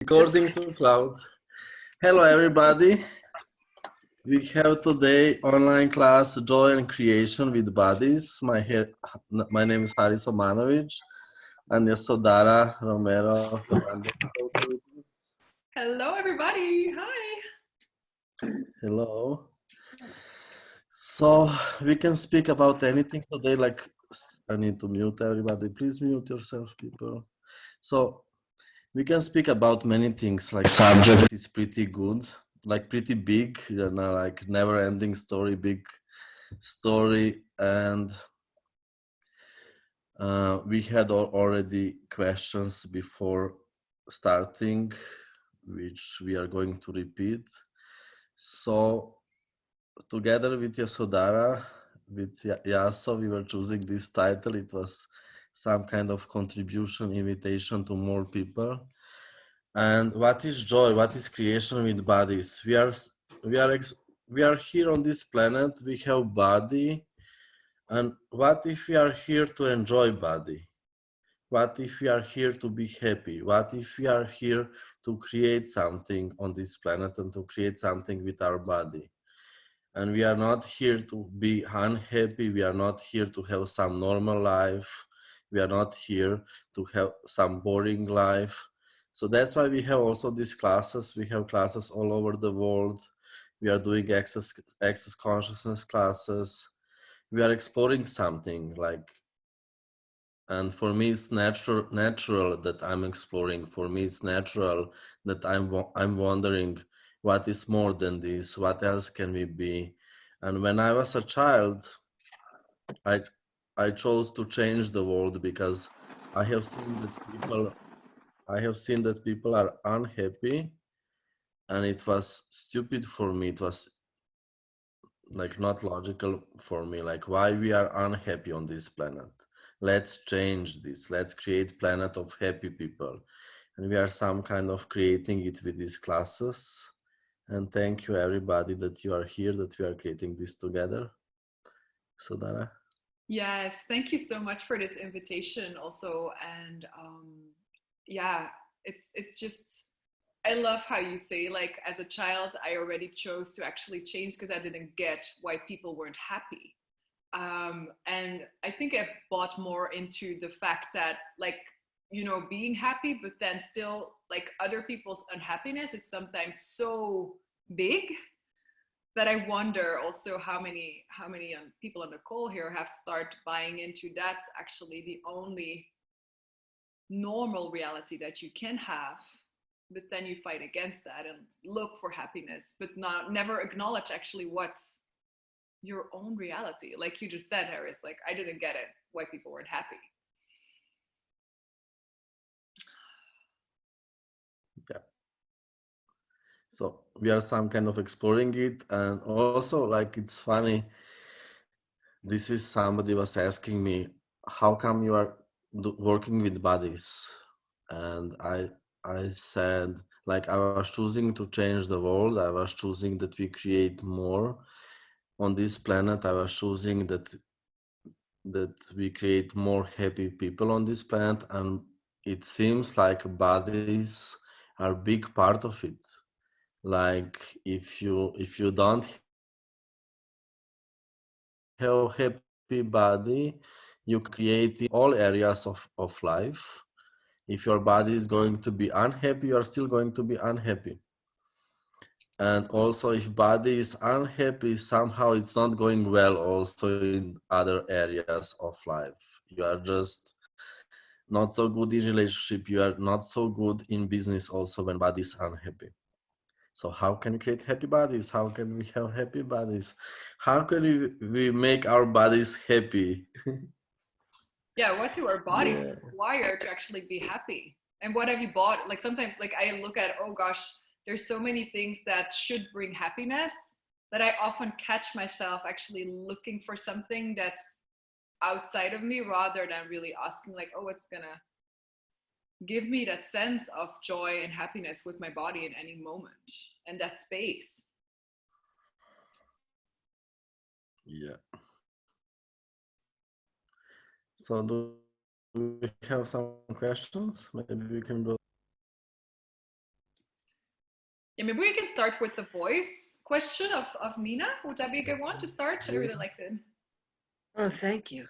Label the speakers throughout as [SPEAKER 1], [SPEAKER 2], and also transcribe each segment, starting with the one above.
[SPEAKER 1] According to cloud. Hello, everybody. We have today online class Joy and Creation with Bodies. My name is Haris Omanovic and Yasodhara, Romeo, Fernandes also with us.
[SPEAKER 2] Hello, everybody. Hi.
[SPEAKER 1] Hello. So we can speak about anything today. I need to mute everybody. Please mute yourself, people. So we can speak about many things. Like subject is pretty good, like pretty big, like never-ending story, big story, and we had already questions before starting, which we are going to repeat. So together with Yasodhara, with Yaso, we were choosing this title. It was some kind of contribution, invitation to more people. And what is joy? What is creation with bodies? We are here on this planet. We have body, and what if we are here to enjoy body? What if we are here to be happy? What if we are here to create something on this planet and to create something with our body? And we are not here to be unhappy. We are not here to have some normal life. We are not here to have some boring life. So that's why we have also these classes. We have classes all over the world. We are doing access consciousness classes. We are exploring something like, and for me it's natural that I'm exploring. For me it's natural that I'm wondering what is more than this, what else can we be. And when I was a child, I chose to change the world because I have seen that people are unhappy, and it was stupid for me. It was like not logical for me, like why we are unhappy on this planet. Let's change this. Let's create planet of happy people. And we are some kind of creating it with these classes. And thank you everybody that you are here, that we are creating this together. Sodara.
[SPEAKER 2] Yes, thank you so much for this invitation also. And yeah, it's just I love how you say, like, as a child, I already chose to actually change because I didn't get why people weren't happy. And I think I've bought more into the fact that, like, being happy, but then still, like, other people's unhappiness is sometimes so big that I wonder also how many people on the call here have started buying into that's actually the only normal reality that you can have, but then you fight against that and look for happiness, but never acknowledge actually what's your own reality. Like you just said, Harris, like I didn't get it why people weren't happy.
[SPEAKER 1] Yeah. So we are some kind of exploring it, and also like it's funny. This is somebody was asking me, how come you are working with bodies? And I said, like I was choosing to change the world. I was choosing that we create more on this planet. I was choosing that we create more happy people on this planet, and it seems like bodies are a big part of it. Like if you don't have happy body, you create in all areas of life. If your body is going to be unhappy, you are still going to be unhappy. And also if body is unhappy, somehow it's not going well also in other areas of life. You are just not so good in relationship, you are not so good in business also when body is unhappy. So how can we create happy bodies? How can we have happy bodies? How can we make our bodies happy?
[SPEAKER 2] Yeah, what do our bodies
[SPEAKER 1] Yeah.
[SPEAKER 2] require to actually be happy? And what have you bought? Like sometimes, like I look at, oh gosh, there's so many things that should bring happiness that I often catch myself actually looking for something that's outside of me rather than really asking, like, oh, what's gonna give me that sense of joy and happiness with my body in any moment and that space.
[SPEAKER 1] Yeah. So do we have some questions? Maybe we can go.
[SPEAKER 2] Yeah, maybe we can start with the voice question of Nina. Would that be a good one to start? I really liked it.
[SPEAKER 3] Oh, thank you.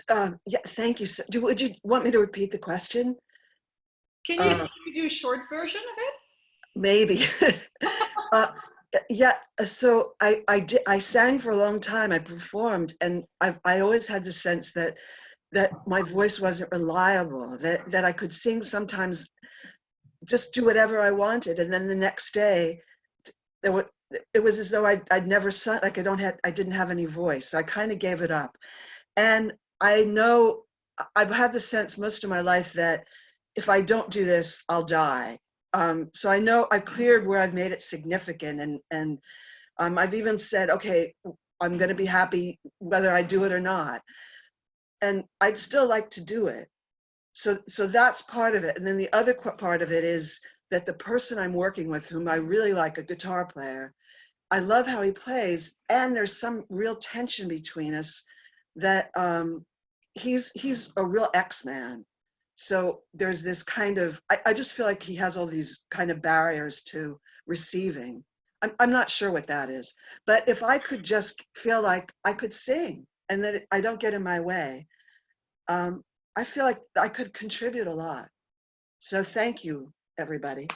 [SPEAKER 3] Yeah, thank you. Would you want me to repeat the question?
[SPEAKER 2] Can you do a short version of it?
[SPEAKER 3] Maybe. Yeah, so I sang for a long time. I performed, and I always had the sense that my voice wasn't reliable, that I could sing sometimes, just do whatever I wanted, and then the next day it was as though I'd never sung, like I didn't have any voice. So I kind of gave it up. And I know I've had the sense most of my life that if I don't do this, I'll die. So I know I've cleared where I've made it significant, and I've even said, okay, I'm going to be happy whether I do it or not. And I'd still like to do it. So that's part of it. And then the other part of it is that the person I'm working with, whom I really like, a guitar player, I love how he plays, and there's some real tension between us that he's a real X-man. So there's this kind of, I just feel like he has all these kind of barriers to receiving. I'm not sure what that is, but if I could just feel like I could sing and that I don't get in my way, I feel like I could contribute a lot. So thank you, everybody.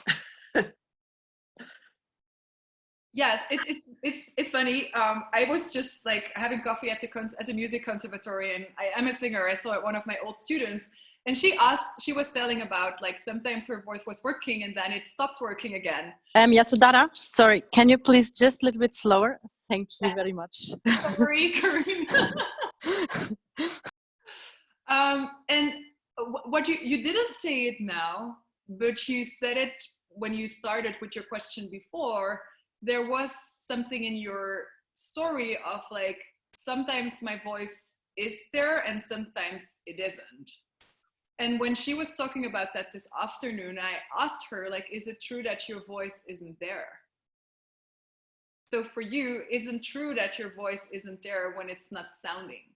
[SPEAKER 2] Yes, it's funny. I was just like having coffee at the music conservatory, and I'm a singer. I saw it one of my old students, and she was telling about like sometimes her voice was working and then it stopped working again.
[SPEAKER 4] Yasodhara, sorry, can you please just a little bit slower? Thank you very much.
[SPEAKER 2] Sorry, Kareem. And what you didn't say it now, but you said it when you started with your question before. There was something in your story of like, sometimes my voice is there and sometimes it isn't. And when she was talking about that this afternoon, I asked her, like, is it true that your voice isn't there? So for you, isn't true that your voice isn't there when it's not sounding?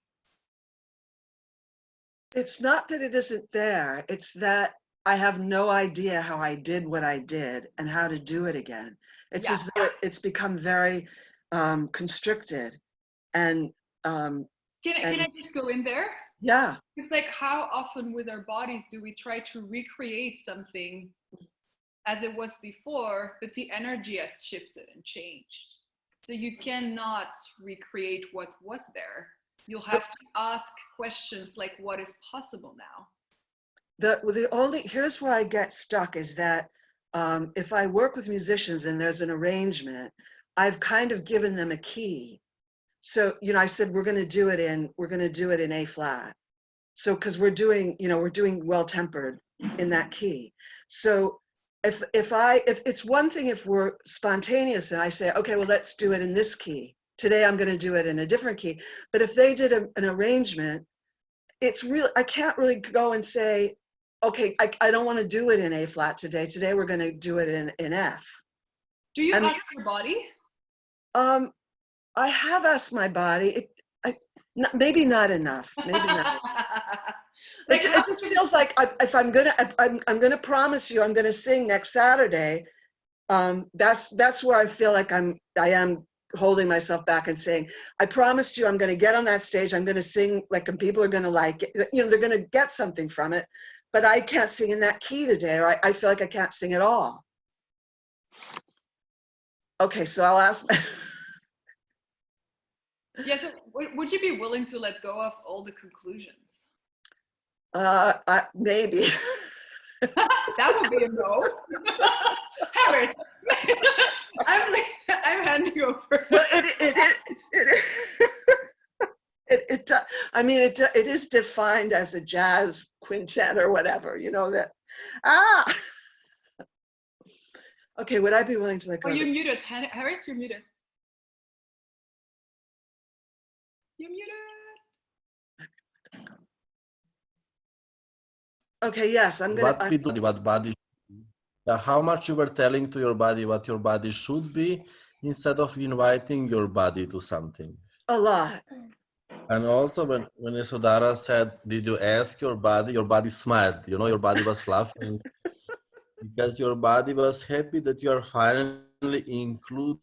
[SPEAKER 3] It's not that it isn't there. It's that I have no idea how I did what I did and how to do it again. It's as though it's become very constricted. And
[SPEAKER 2] can I just go in there?
[SPEAKER 3] Yeah.
[SPEAKER 2] It's like, how often with our bodies do we try to recreate something as it was before, but the energy has shifted and changed. So you cannot recreate what was there. You'll have to ask questions like, what is possible now?
[SPEAKER 3] Here's where I get stuck is that if I work with musicians and there's an arrangement, I've kind of given them a key. So, I said, we're going to do it in A flat. So, cause we're doing well tempered in that key. So if it's one thing if we're spontaneous and I say, okay, well, let's do it in this key. Today, I'm going to do it in a different key. But if they did an arrangement, it's real. I can't really go and say, okay, I don't want to do it in A flat today. Today, we're going to do it in F.
[SPEAKER 2] Do you ask your body?
[SPEAKER 3] I have asked my body. Maybe not enough. Maybe not. Like, it just feels like if I'm gonna promise you I'm gonna sing next Saturday. That's where I feel like I am holding myself back and saying, I promised you I'm gonna get on that stage. I'm gonna sing like, and people are gonna like it. They're gonna get something from it. But I can't sing in that key today, or I feel like I can't sing at all. Okay, so I'll ask.
[SPEAKER 2] Yeah, so would you be willing to let go of all the conclusions?
[SPEAKER 3] Maybe.
[SPEAKER 2] That would be a no. Haris, I'm handing over.
[SPEAKER 3] Well, it is defined as a jazz quintet or whatever, that. Okay, would I be willing to let go?
[SPEAKER 2] Oh, you're muted. Haris, you're muted. You're muted.
[SPEAKER 3] Okay, yes, I'm gonna.
[SPEAKER 1] What we do, what body, how much you were telling to your body what your body should be instead of inviting your body to something.
[SPEAKER 3] A lot.
[SPEAKER 1] And also when Yasodhara said, did you ask your body smiled, your body was laughing. because your body was happy that you are finally including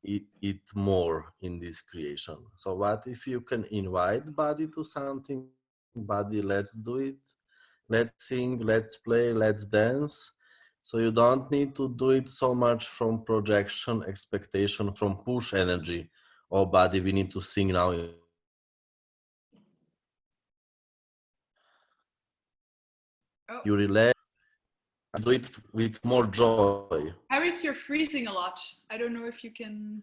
[SPEAKER 1] it more in this creation. So what if you can invite body to something? Body, let's do it. Let's sing, let's play, let's dance. So you don't need to do it so much from projection, expectation, from push energy. Oh, body, we need to sing now in front of you.
[SPEAKER 2] Oh,
[SPEAKER 1] You relax and do it with more joy.
[SPEAKER 2] Haris, you're freezing a lot. I don't know if you can.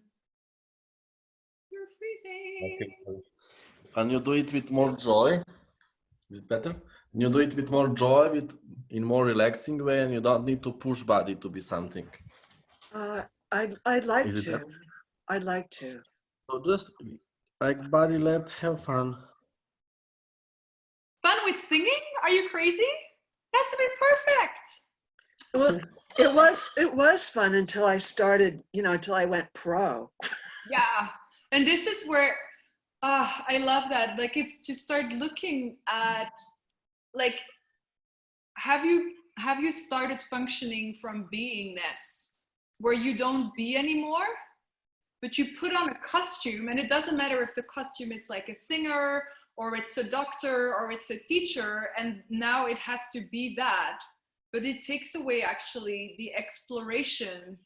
[SPEAKER 2] You're freezing.
[SPEAKER 1] Okay. And you do it with more joy. Is it better? You do it with more joy, with in more relaxing way, and you don't need to push body to be something.
[SPEAKER 3] I'd like
[SPEAKER 1] Is it
[SPEAKER 3] to.
[SPEAKER 1] better?
[SPEAKER 3] I'd like to.
[SPEAKER 1] So just like body, let's have fun.
[SPEAKER 2] Fun with singing? Are you crazy? It has to be perfect.
[SPEAKER 3] Well, it was fun until I started, until I went pro.
[SPEAKER 2] Yeah. And this is where I love that. Like, it's to start looking at, like, have you started functioning from beingness where you don't be anymore, but you put on a costume, and it doesn't matter if the costume is like a singer or it's a doctor or it's a teacher, and now it has to be that, but it takes away actually the exploration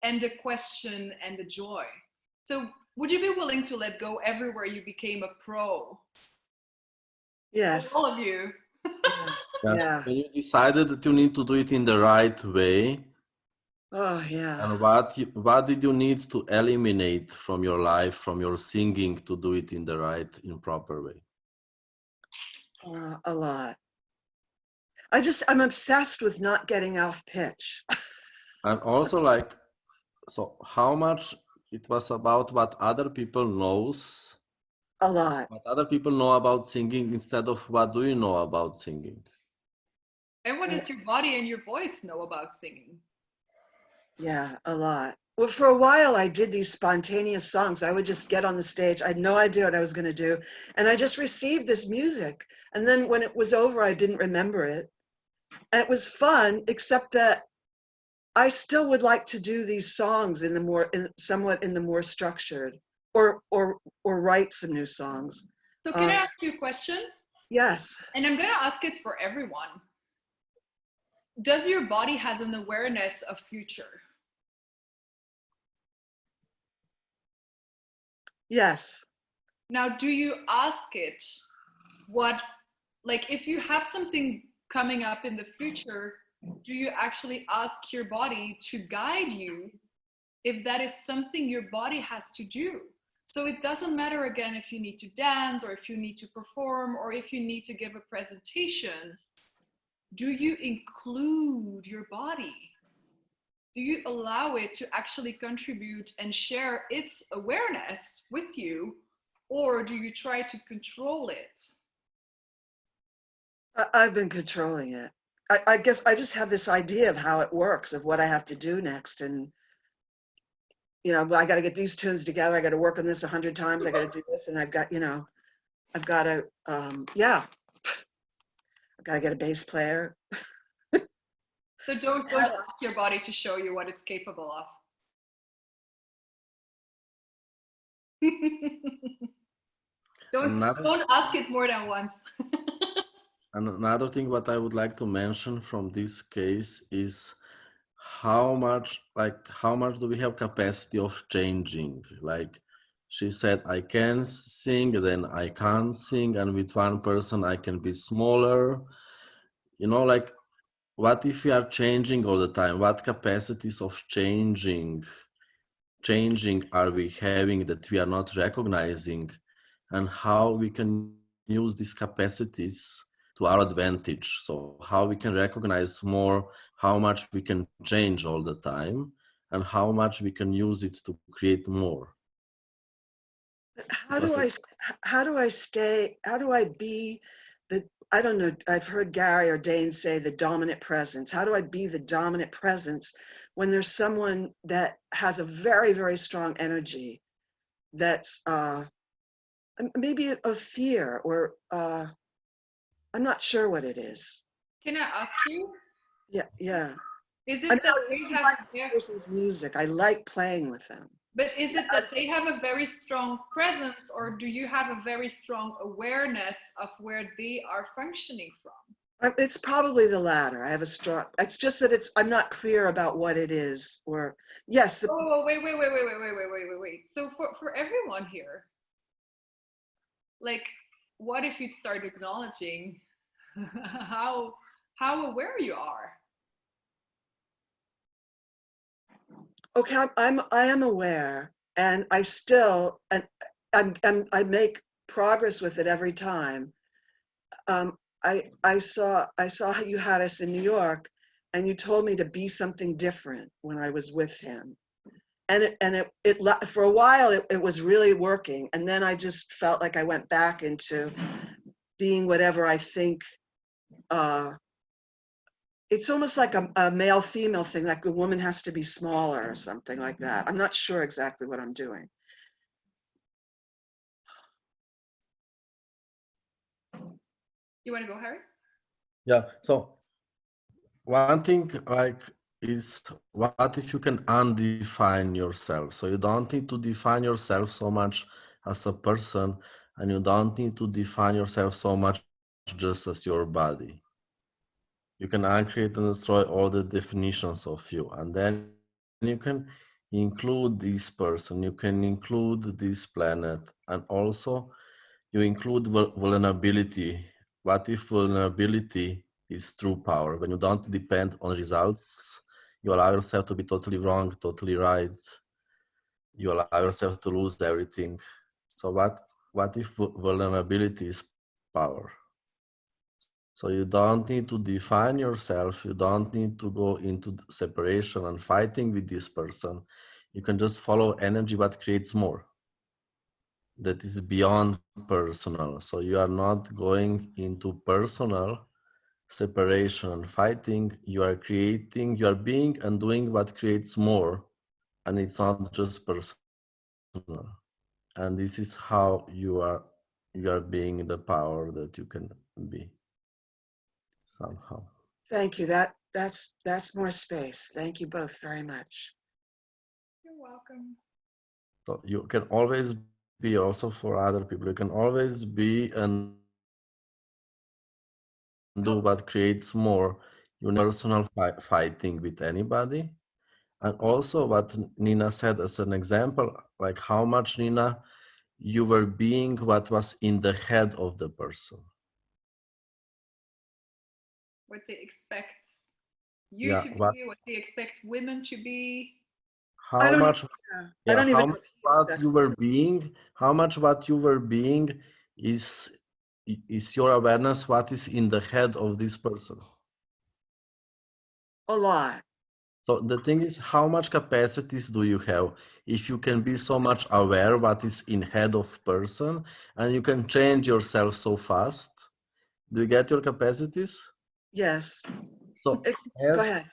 [SPEAKER 2] and the question and the joy. So would you be willing to let go everywhere you became a pro?
[SPEAKER 3] Yes.
[SPEAKER 2] All of you.
[SPEAKER 3] Yeah.
[SPEAKER 1] When you decided that you need to do it in the right way,
[SPEAKER 3] Oh, yeah.
[SPEAKER 1] and what did you need to eliminate from your life, from your singing, to do it in the right, in proper way?
[SPEAKER 3] A lot. I'm obsessed with not getting off pitch.
[SPEAKER 1] And also, like, so how much it was about what other people knows,
[SPEAKER 3] A lot.
[SPEAKER 1] what other people know about singing, instead of what do you know about singing?
[SPEAKER 2] And what does your body and your voice know about singing?
[SPEAKER 3] Yeah, a lot. Well, for a while, I did these spontaneous songs. I would just get on the stage. I had no idea what I was going to do. And I just received this music. And then when it was over, I didn't remember it. And it was fun, except that I still would like to do these songs somewhat in the more structured, or write some new songs.
[SPEAKER 2] So can I ask you a question?
[SPEAKER 3] Yes.
[SPEAKER 2] And I'm going to ask it for everyone. Does your body has an awareness of future?
[SPEAKER 3] Yes.
[SPEAKER 2] Now, do you ask it what, like, if you have something coming up in the future, do you actually ask your body to guide you if that is something your body has to do? So it doesn't matter, again, if you need to dance or if you need to perform or if you need to give a presentation. Do you include your body? Do you allow it to actually contribute and share its awareness with you, or do you try to control it?
[SPEAKER 3] I've been controlling it. I guess I just have this idea of how it works, of what I have to do next. And, I got to get these tunes together. I got to work on this 100 times. I got to do this. And I've got to, I've got to get a bass player.
[SPEAKER 2] So don't ask your body to show you what it's capable of. Don't ask it more than once.
[SPEAKER 1] And another thing what I would like to mention from this case is how much do we have capacity of changing? Like she said, I can sing, then I can't sing, and with one person I can be smaller. Like, what if we are changing all the time? What capacities of changing are we having that we are not recognizing, and how we can use these capacities to our advantage? So how we can recognize more how much we can change all the time and how much we can use it to create more.
[SPEAKER 3] How do I be I don't know, I've heard Gary or Dane say the dominant presence. How do I be the dominant presence when there's someone that has a very, very strong energy that's maybe of fear, or I'm not sure what it is.
[SPEAKER 2] Can I ask you?
[SPEAKER 3] Yeah.
[SPEAKER 2] Is
[SPEAKER 3] I
[SPEAKER 2] it
[SPEAKER 3] mean,
[SPEAKER 2] that
[SPEAKER 3] I
[SPEAKER 2] they
[SPEAKER 3] really
[SPEAKER 2] have,
[SPEAKER 3] like this person's music. I like playing with them.
[SPEAKER 2] but is it that they have a very strong presence, or do you have a very strong awareness of where they are functioning from?
[SPEAKER 3] It's probably the latter. I have a strong, it's just that I'm not clear about what it is, or, yes,
[SPEAKER 2] Oh, wait. So for everyone here, like, what if you'd start acknowledging how aware you are?
[SPEAKER 3] okay, I am aware, and I still, and I make progress with it every time. I saw how you had us in New York, and you told me to be something different when I was with him. And for a while it was really working, and then I just felt like I went back into being whatever I think. It's almost like a male-female thing, like the woman has to be smaller or something like that. I'm not sure exactly what I'm doing.
[SPEAKER 2] You want to go, Harry?
[SPEAKER 1] Yeah. So one thing like is what if you can undefine yourself? So you don't need to define yourself so much as a person, and you don't need to define yourself so much just as your body. You can uncreate and destroy all the definitions of you, and then you can include this person, you can include this planet, and also you include vulnerability. What if vulnerability is true power? When you don't depend on results, you allow yourself to be totally wrong, totally right. You allow yourself to lose everything. So what if vulnerability is power? So you don't need to define yourself. You don't need to go into separation and fighting with this person. You can just follow energy what creates more. That is beyond personal. So you are not going into personal separation and fighting. You are creating, you are being and doing what creates more. And it's not just personal. And this is how you are being the power that you can be somehow.
[SPEAKER 3] Thank you. That's more space. Thank you both very much.
[SPEAKER 2] You're welcome.
[SPEAKER 1] So you can always be also for other people. You can always be and do what creates more. You never personal fighting with anybody. And also what Nina said as an example, like how much, Nina, you were being what was in the head of the person.
[SPEAKER 2] What they expect you
[SPEAKER 1] Yeah,
[SPEAKER 2] to be, what they expect women to be.
[SPEAKER 3] I
[SPEAKER 1] how
[SPEAKER 3] don't
[SPEAKER 1] much,
[SPEAKER 3] even, I
[SPEAKER 1] yeah,
[SPEAKER 3] don't
[SPEAKER 1] how
[SPEAKER 3] even know
[SPEAKER 1] much
[SPEAKER 3] if he
[SPEAKER 1] what
[SPEAKER 3] expects
[SPEAKER 1] you were being, how much what you were being is your awareness what is in the head of this person.
[SPEAKER 3] a lot.
[SPEAKER 1] So the thing is, how much capacities do you have? If you can be so much aware what is in head of person, and you can change yourself so fast. Do you get your capacities?
[SPEAKER 3] Yes.
[SPEAKER 1] So
[SPEAKER 3] Go ahead.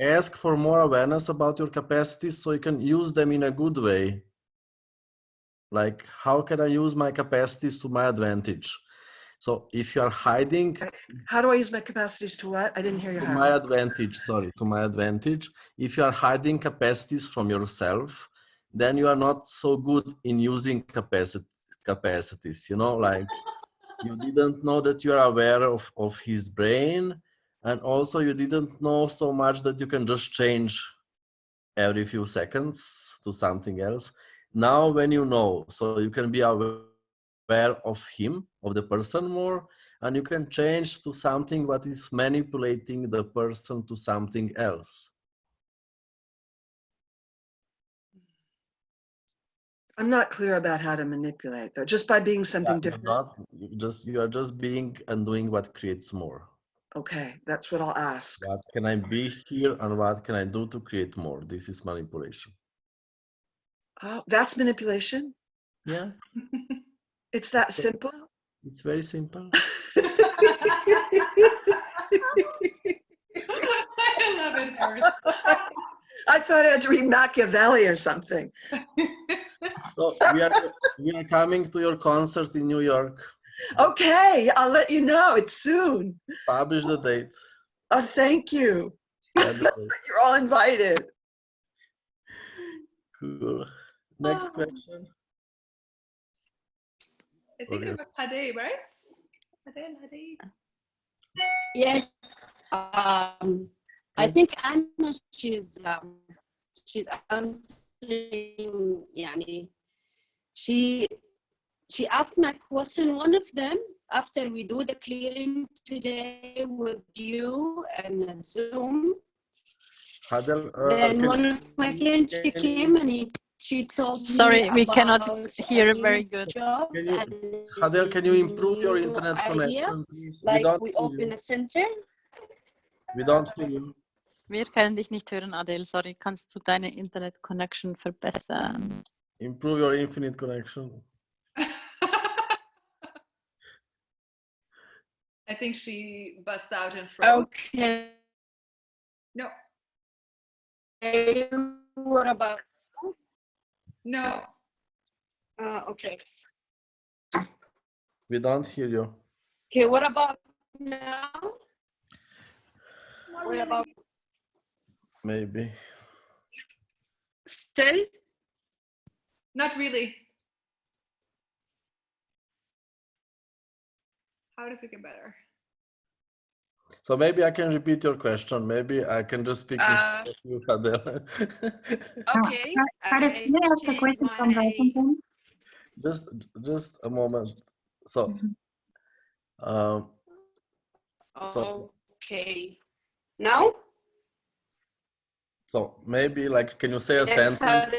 [SPEAKER 1] ask for more awareness about your capacities so you can use them in a good way. Like, how can I use my capacities to my advantage? So if you are hiding,
[SPEAKER 3] How do I use my capacities to what? I didn't hear you,
[SPEAKER 1] to my
[SPEAKER 3] Haris.
[SPEAKER 1] advantage, sorry, to my advantage. If you are hiding capacities from yourself, then you are not so good in using capacities, you know, like you didn't know that you are aware of his brain. And also you didn't know so much that you can just change every few seconds to something else. Now, when you know, so you can be aware of him, of the person more, and you can change to something what is manipulating the person to something else.
[SPEAKER 3] I'm not clear about how to manipulate, though, just by being
[SPEAKER 1] Yeah,
[SPEAKER 3] something different.
[SPEAKER 1] you are just being and doing what creates more.
[SPEAKER 3] Okay, that's what I'll ask.
[SPEAKER 1] What can I be here and what can I do to create more? This is manipulation.
[SPEAKER 3] Oh, that's manipulation?
[SPEAKER 1] Yeah,
[SPEAKER 3] It's that simple?
[SPEAKER 1] it's very simple.
[SPEAKER 2] I love it, Harris.
[SPEAKER 3] I thought I had to read Machiavelli or something.
[SPEAKER 1] So we are coming to your concert in New York.
[SPEAKER 3] Okay, I'll let you know. It's soon.
[SPEAKER 1] Publish the date.
[SPEAKER 3] Oh, thank you.
[SPEAKER 1] Adel.
[SPEAKER 3] You're all invited.
[SPEAKER 1] Cool. Next question.
[SPEAKER 2] I think
[SPEAKER 1] Okay.
[SPEAKER 2] I'm a Hade, right? Hade.
[SPEAKER 5] Yes. I think Anna, she's answering. يعني, she asked my question. One of them, after we do the clearing today with you and Zoom,
[SPEAKER 1] Adel,
[SPEAKER 5] then one of my friends, she came and she told
[SPEAKER 4] Sorry,
[SPEAKER 5] me
[SPEAKER 4] we cannot
[SPEAKER 5] about
[SPEAKER 4] hear
[SPEAKER 5] a
[SPEAKER 4] very
[SPEAKER 5] new
[SPEAKER 4] good.
[SPEAKER 5] job
[SPEAKER 1] Can you,
[SPEAKER 5] and
[SPEAKER 1] Adel, can you improve your
[SPEAKER 5] new
[SPEAKER 1] internet
[SPEAKER 5] idea.
[SPEAKER 1] connection, please?
[SPEAKER 5] Like
[SPEAKER 1] don't
[SPEAKER 5] we
[SPEAKER 1] hear
[SPEAKER 5] open
[SPEAKER 1] you.
[SPEAKER 5] a center.
[SPEAKER 1] We don't hear you.
[SPEAKER 4] Wir können dich nicht hören, Adel. Sorry, kannst du deine Internet Connection verbessern?
[SPEAKER 1] Improve your infinite connection.
[SPEAKER 2] I think she bust out and froze.
[SPEAKER 5] Okay.
[SPEAKER 2] No,
[SPEAKER 5] What about?
[SPEAKER 2] no.
[SPEAKER 5] Okay.
[SPEAKER 1] We don't hear you.
[SPEAKER 5] Okay. What about now? What about
[SPEAKER 1] Maybe.
[SPEAKER 5] still?
[SPEAKER 2] Not really. How does it get better?
[SPEAKER 1] So maybe I can repeat your question. Maybe I can just speak instead of you, Adel.
[SPEAKER 5] Okay.
[SPEAKER 6] Haris, can I ask a question from the something?
[SPEAKER 1] just a moment. So, um, so
[SPEAKER 5] Okay. Now?
[SPEAKER 1] so maybe like, can you say a
[SPEAKER 5] Yes,
[SPEAKER 1] sentence?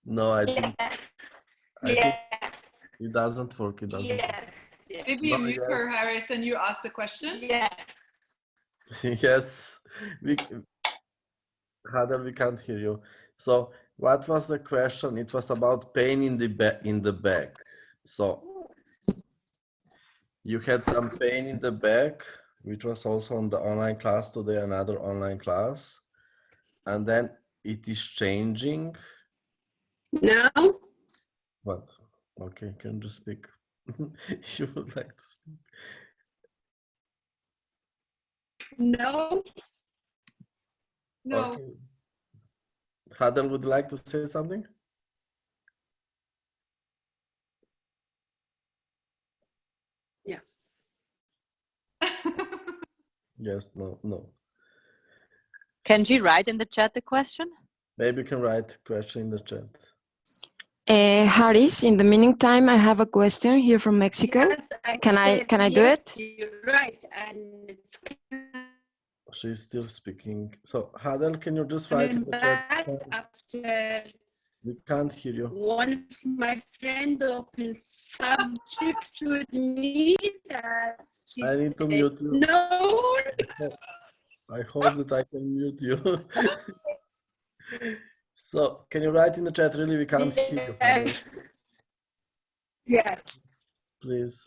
[SPEAKER 1] No, I think
[SPEAKER 5] Yes.
[SPEAKER 1] it doesn't work. It doesn't.
[SPEAKER 5] Yes. Yes.
[SPEAKER 2] Maybe you
[SPEAKER 1] No,
[SPEAKER 2] mute her,
[SPEAKER 1] yes.
[SPEAKER 2] Haris, and you ask the question.
[SPEAKER 5] Yes.
[SPEAKER 1] Yes, we, Hadar, we can't hear you. So, what was the question? It was about pain in the back. So, you had some pain in the back, which was also on the online class today, another online class, and then it is changing.
[SPEAKER 5] Now?
[SPEAKER 1] What? Okay, can you speak? You would like to speak?
[SPEAKER 5] No.
[SPEAKER 2] No.
[SPEAKER 1] Okay. Hadar, would you like to say something?
[SPEAKER 5] Yes.
[SPEAKER 1] Yes, no.
[SPEAKER 4] Can she write in the chat the question?
[SPEAKER 1] Maybe you can write question in the chat.
[SPEAKER 6] Haris, in the meantime, I have a question here from Mexico.
[SPEAKER 5] Yes,
[SPEAKER 6] Can I do
[SPEAKER 5] yes,
[SPEAKER 6] it?
[SPEAKER 5] you're right. And it's
[SPEAKER 1] She's still speaking. So, Hadel, can you just write in
[SPEAKER 5] coming
[SPEAKER 1] the chat?
[SPEAKER 5] back after
[SPEAKER 1] We can't hear you.
[SPEAKER 5] one of my friend open subject with me that she
[SPEAKER 1] I need to
[SPEAKER 5] said,
[SPEAKER 1] mute you.
[SPEAKER 5] no.
[SPEAKER 1] I hope that I can mute you. So, can you write in the chat? Really, we can't hear you, Hadel.
[SPEAKER 5] Yes. Yes.
[SPEAKER 1] Please.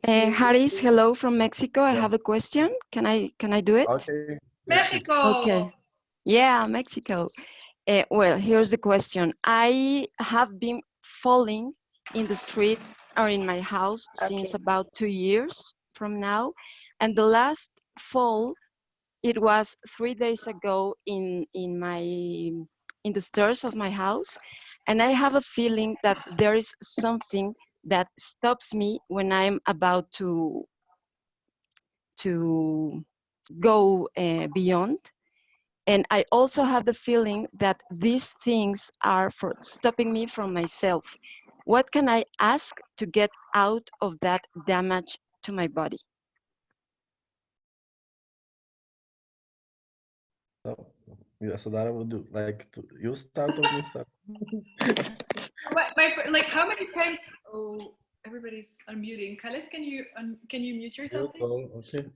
[SPEAKER 6] Haris, hello from Mexico. I
[SPEAKER 1] Yeah.
[SPEAKER 6] have a question. Can I do it?
[SPEAKER 1] Okay.
[SPEAKER 2] Mexico.
[SPEAKER 6] Okay. Yeah, Mexico. Well, here's the question. I have been falling in the street or in my house since about 2 years from now. And the last fall, it was 3 days ago in the stairs of my house. And I have a feeling that there is something that stops me when I'm about to go beyond. And I also have the feeling that these things are for stopping me from myself. What can I ask to get out of that damage to my body?
[SPEAKER 1] So, Yasodhara, would you like to you start or me start?
[SPEAKER 2] Like how many times? Oh, everybody's unmuting. Khaled, can you mute yourself?
[SPEAKER 1] Oh, okay.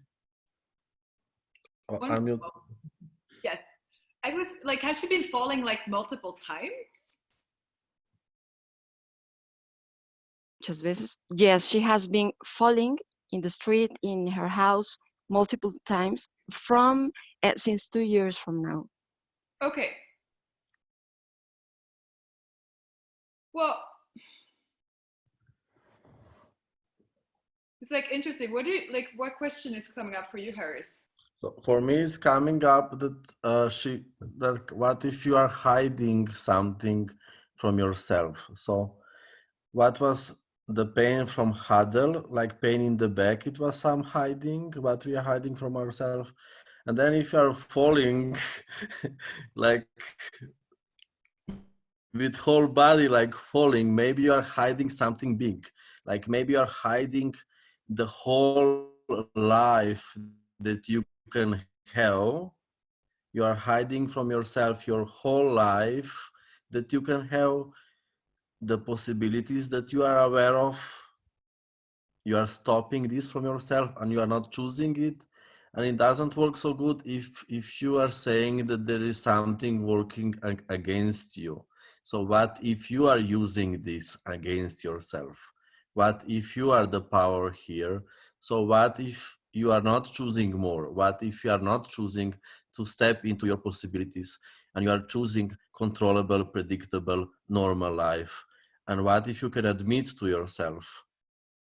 [SPEAKER 1] Oh,
[SPEAKER 2] Wonderful.
[SPEAKER 1] unmute.
[SPEAKER 2] Yes. I was like, has she been falling like multiple times?
[SPEAKER 6] Muchas veces. Yes, she has been falling in the street, in her house, multiple times from since 2 years from now.
[SPEAKER 2] Okay. Well, It's like interesting. What do you like? What question is coming up for you, Haris?
[SPEAKER 1] So for me, it's coming up that that what if you are hiding something from yourself? So what was the pain from huddle, like pain in the back? It was some hiding, what we are hiding from ourselves. And then if you are falling, like with whole body like falling, maybe you are hiding something big. Like maybe you are hiding the whole life that you can have. You are hiding from yourself your whole life that you can have, the possibilities that you are aware of. You are stopping this from yourself and you are not choosing it, and it doesn't work so good if you are saying that there is something working against you. So what if you are using this against yourself? What if you are the power here? So what if you are not choosing more? What if you are not choosing to step into your possibilities and you are choosing controllable, predictable, normal life? And what if you can admit to yourself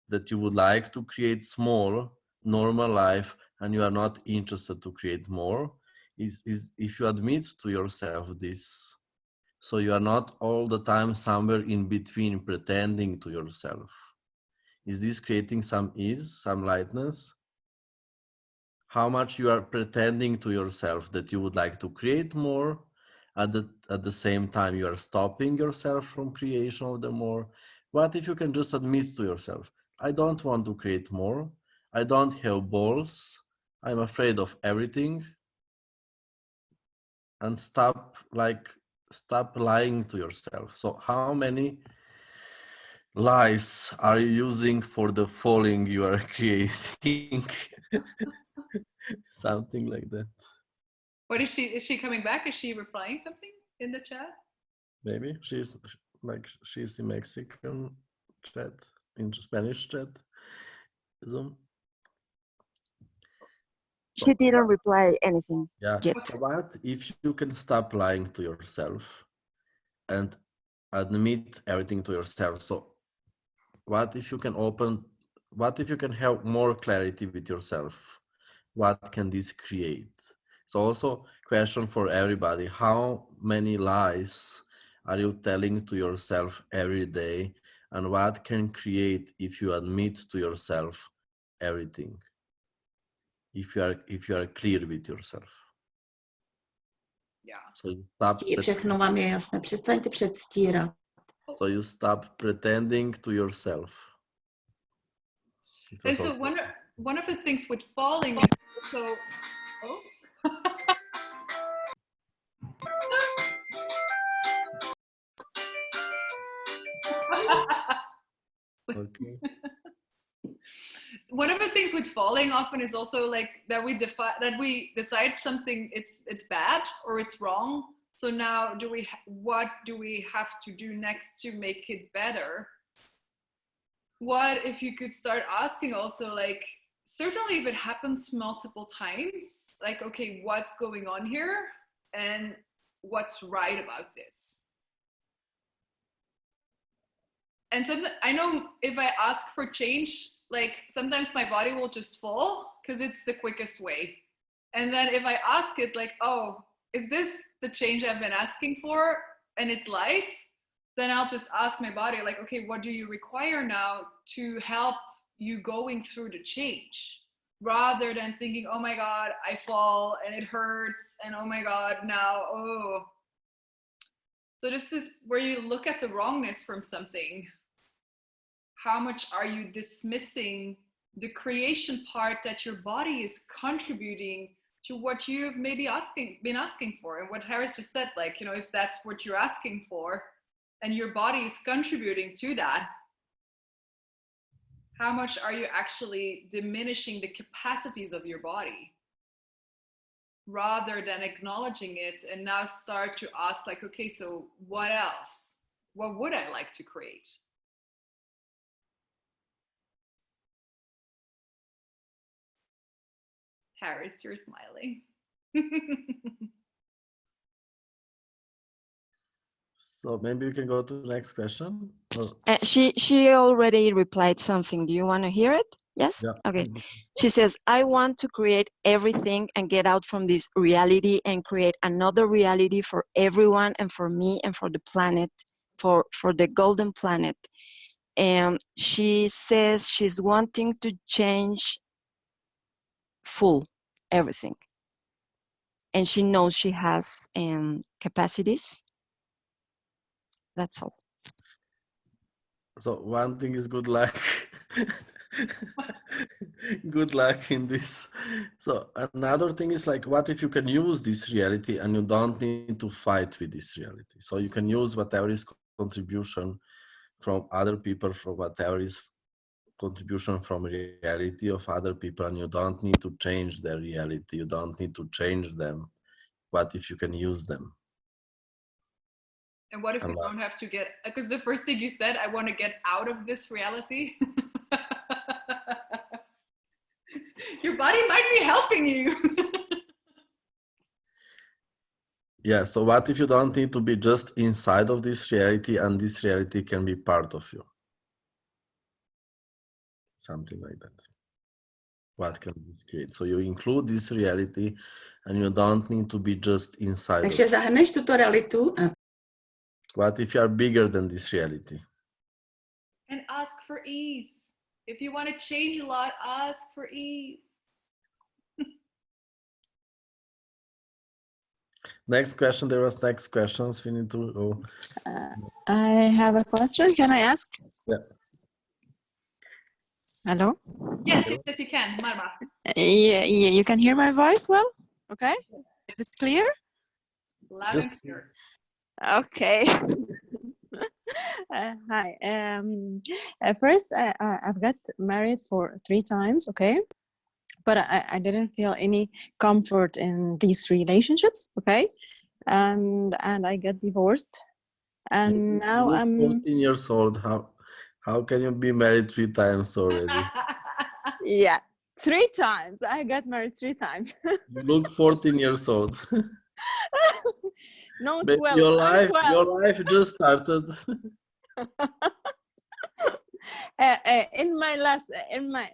[SPEAKER 1] that you would like to create small, normal life and you are not interested to create more? Is if you admit to yourself this, so you are not all the time somewhere in between pretending to yourself. Is this creating some ease, some lightness? How much you are pretending to yourself that you would like to create more, at the same time you are stopping yourself from creation of the more? What if you can just admit to yourself, I don't want to create more, I don't have balls, I'm afraid of everything, and stop lying to yourself. So how many lies are you using for the falling you are creating? Something like that.
[SPEAKER 2] What is she? Is she coming back? Is she replying something in the chat?
[SPEAKER 1] Maybe she's in Mexican chat, in Spanish chat, Zoom.
[SPEAKER 6] She didn't reply anything
[SPEAKER 1] Yeah.
[SPEAKER 6] yet.
[SPEAKER 1] So what if you can stop lying to yourself and admit everything to yourself? So what if you can have more clarity with yourself? What can this create? So also question for everybody, how many lies are you telling to yourself every day, and what can create if you admit to yourself everything, if you are clear with yourself?
[SPEAKER 2] Yeah.
[SPEAKER 1] So you stop
[SPEAKER 7] Všechno vám je jasné, přestaňte předstírat.
[SPEAKER 1] so you stop pretending to yourself.
[SPEAKER 2] And so one of the things with falling is also, oh.
[SPEAKER 1] Okay.
[SPEAKER 2] One of the things with falling often is also like that we decide something it's bad or it's wrong. So now what do we have to do next to make it better? What if you could start asking also, like, certainly if it happens multiple times, like, okay, what's going on here and what's right about this? And I know if I ask for change, like sometimes my body will just fall because it's the quickest way. And then if I ask it like, oh, is this the change I've been asking for and it's light? Then I'll just ask my body like, okay, what do you require now to help you going through the change? Rather than thinking, oh my God, I fall and it hurts and oh my God, now, oh. So this is where you look at the wrongness from something. How much are you dismissing the creation part that your body is contributing to what you've maybe been asking for? And what Haris just said, like, you know, if that's what you're asking for and your body is contributing to that, how much are you actually diminishing the capacities of your body? Rather than acknowledging it and now start to ask like, okay, so what else? What would I like to create? Haris, you're smiling.
[SPEAKER 1] So maybe we can go to the next question.
[SPEAKER 6] She already replied something. Do you want to hear it? Yes?
[SPEAKER 1] Yeah.
[SPEAKER 6] Okay. She says, I want to create everything and get out from this reality and create another reality for everyone and for me and for the planet, for the golden planet. And she says she's wanting to change full everything. And she knows she has capacities. That's all.
[SPEAKER 1] So one thing is good luck. Good luck in this. So another thing is like, what if you can use this reality and you don't need to fight with this reality? So you can use whatever is contribution from other people, from whatever is contribution from reality of other people, and you don't need to change their reality. You don't need to change them. What if you can use them?
[SPEAKER 2] And what if
[SPEAKER 1] And
[SPEAKER 2] we don't have to get, because the first thing you said, I want to get out of this reality. Your body might be helping you.
[SPEAKER 1] yeah, so what if you don't need to be just inside of this reality and this reality can be part of you? Something like that. What can this create? So you include this reality and you don't need to be just inside of
[SPEAKER 7] Takže
[SPEAKER 1] it.
[SPEAKER 7] zahrneš tuto realitu a
[SPEAKER 1] What if you are bigger than this reality?
[SPEAKER 2] And ask for ease. If you want to change a lot, ask for ease.
[SPEAKER 1] Next question. There was next questions. We need to go.
[SPEAKER 4] I have a question. Can I ask?
[SPEAKER 1] Yeah.
[SPEAKER 4] Hello?
[SPEAKER 2] Yes, yes, if you can, Marma.
[SPEAKER 4] Yeah, you can hear my voice well? Okay. Is it clear?
[SPEAKER 2] Loud
[SPEAKER 1] Just-
[SPEAKER 2] and clear.
[SPEAKER 4] Okay. Hi. First, I've got married for 3 times, okay? But I didn't feel any comfort in these relationships, okay? And I got divorced. And now
[SPEAKER 1] You're
[SPEAKER 4] I'm
[SPEAKER 1] 14 years old. How can you be married 3 times already?
[SPEAKER 4] yeah, 3 times. I got married 3 times.
[SPEAKER 1] You look 14 years old.
[SPEAKER 4] No,
[SPEAKER 1] But
[SPEAKER 4] 12.
[SPEAKER 1] your
[SPEAKER 4] I'm
[SPEAKER 1] life,
[SPEAKER 4] 12.
[SPEAKER 1] your life just started.
[SPEAKER 4] In my last, in my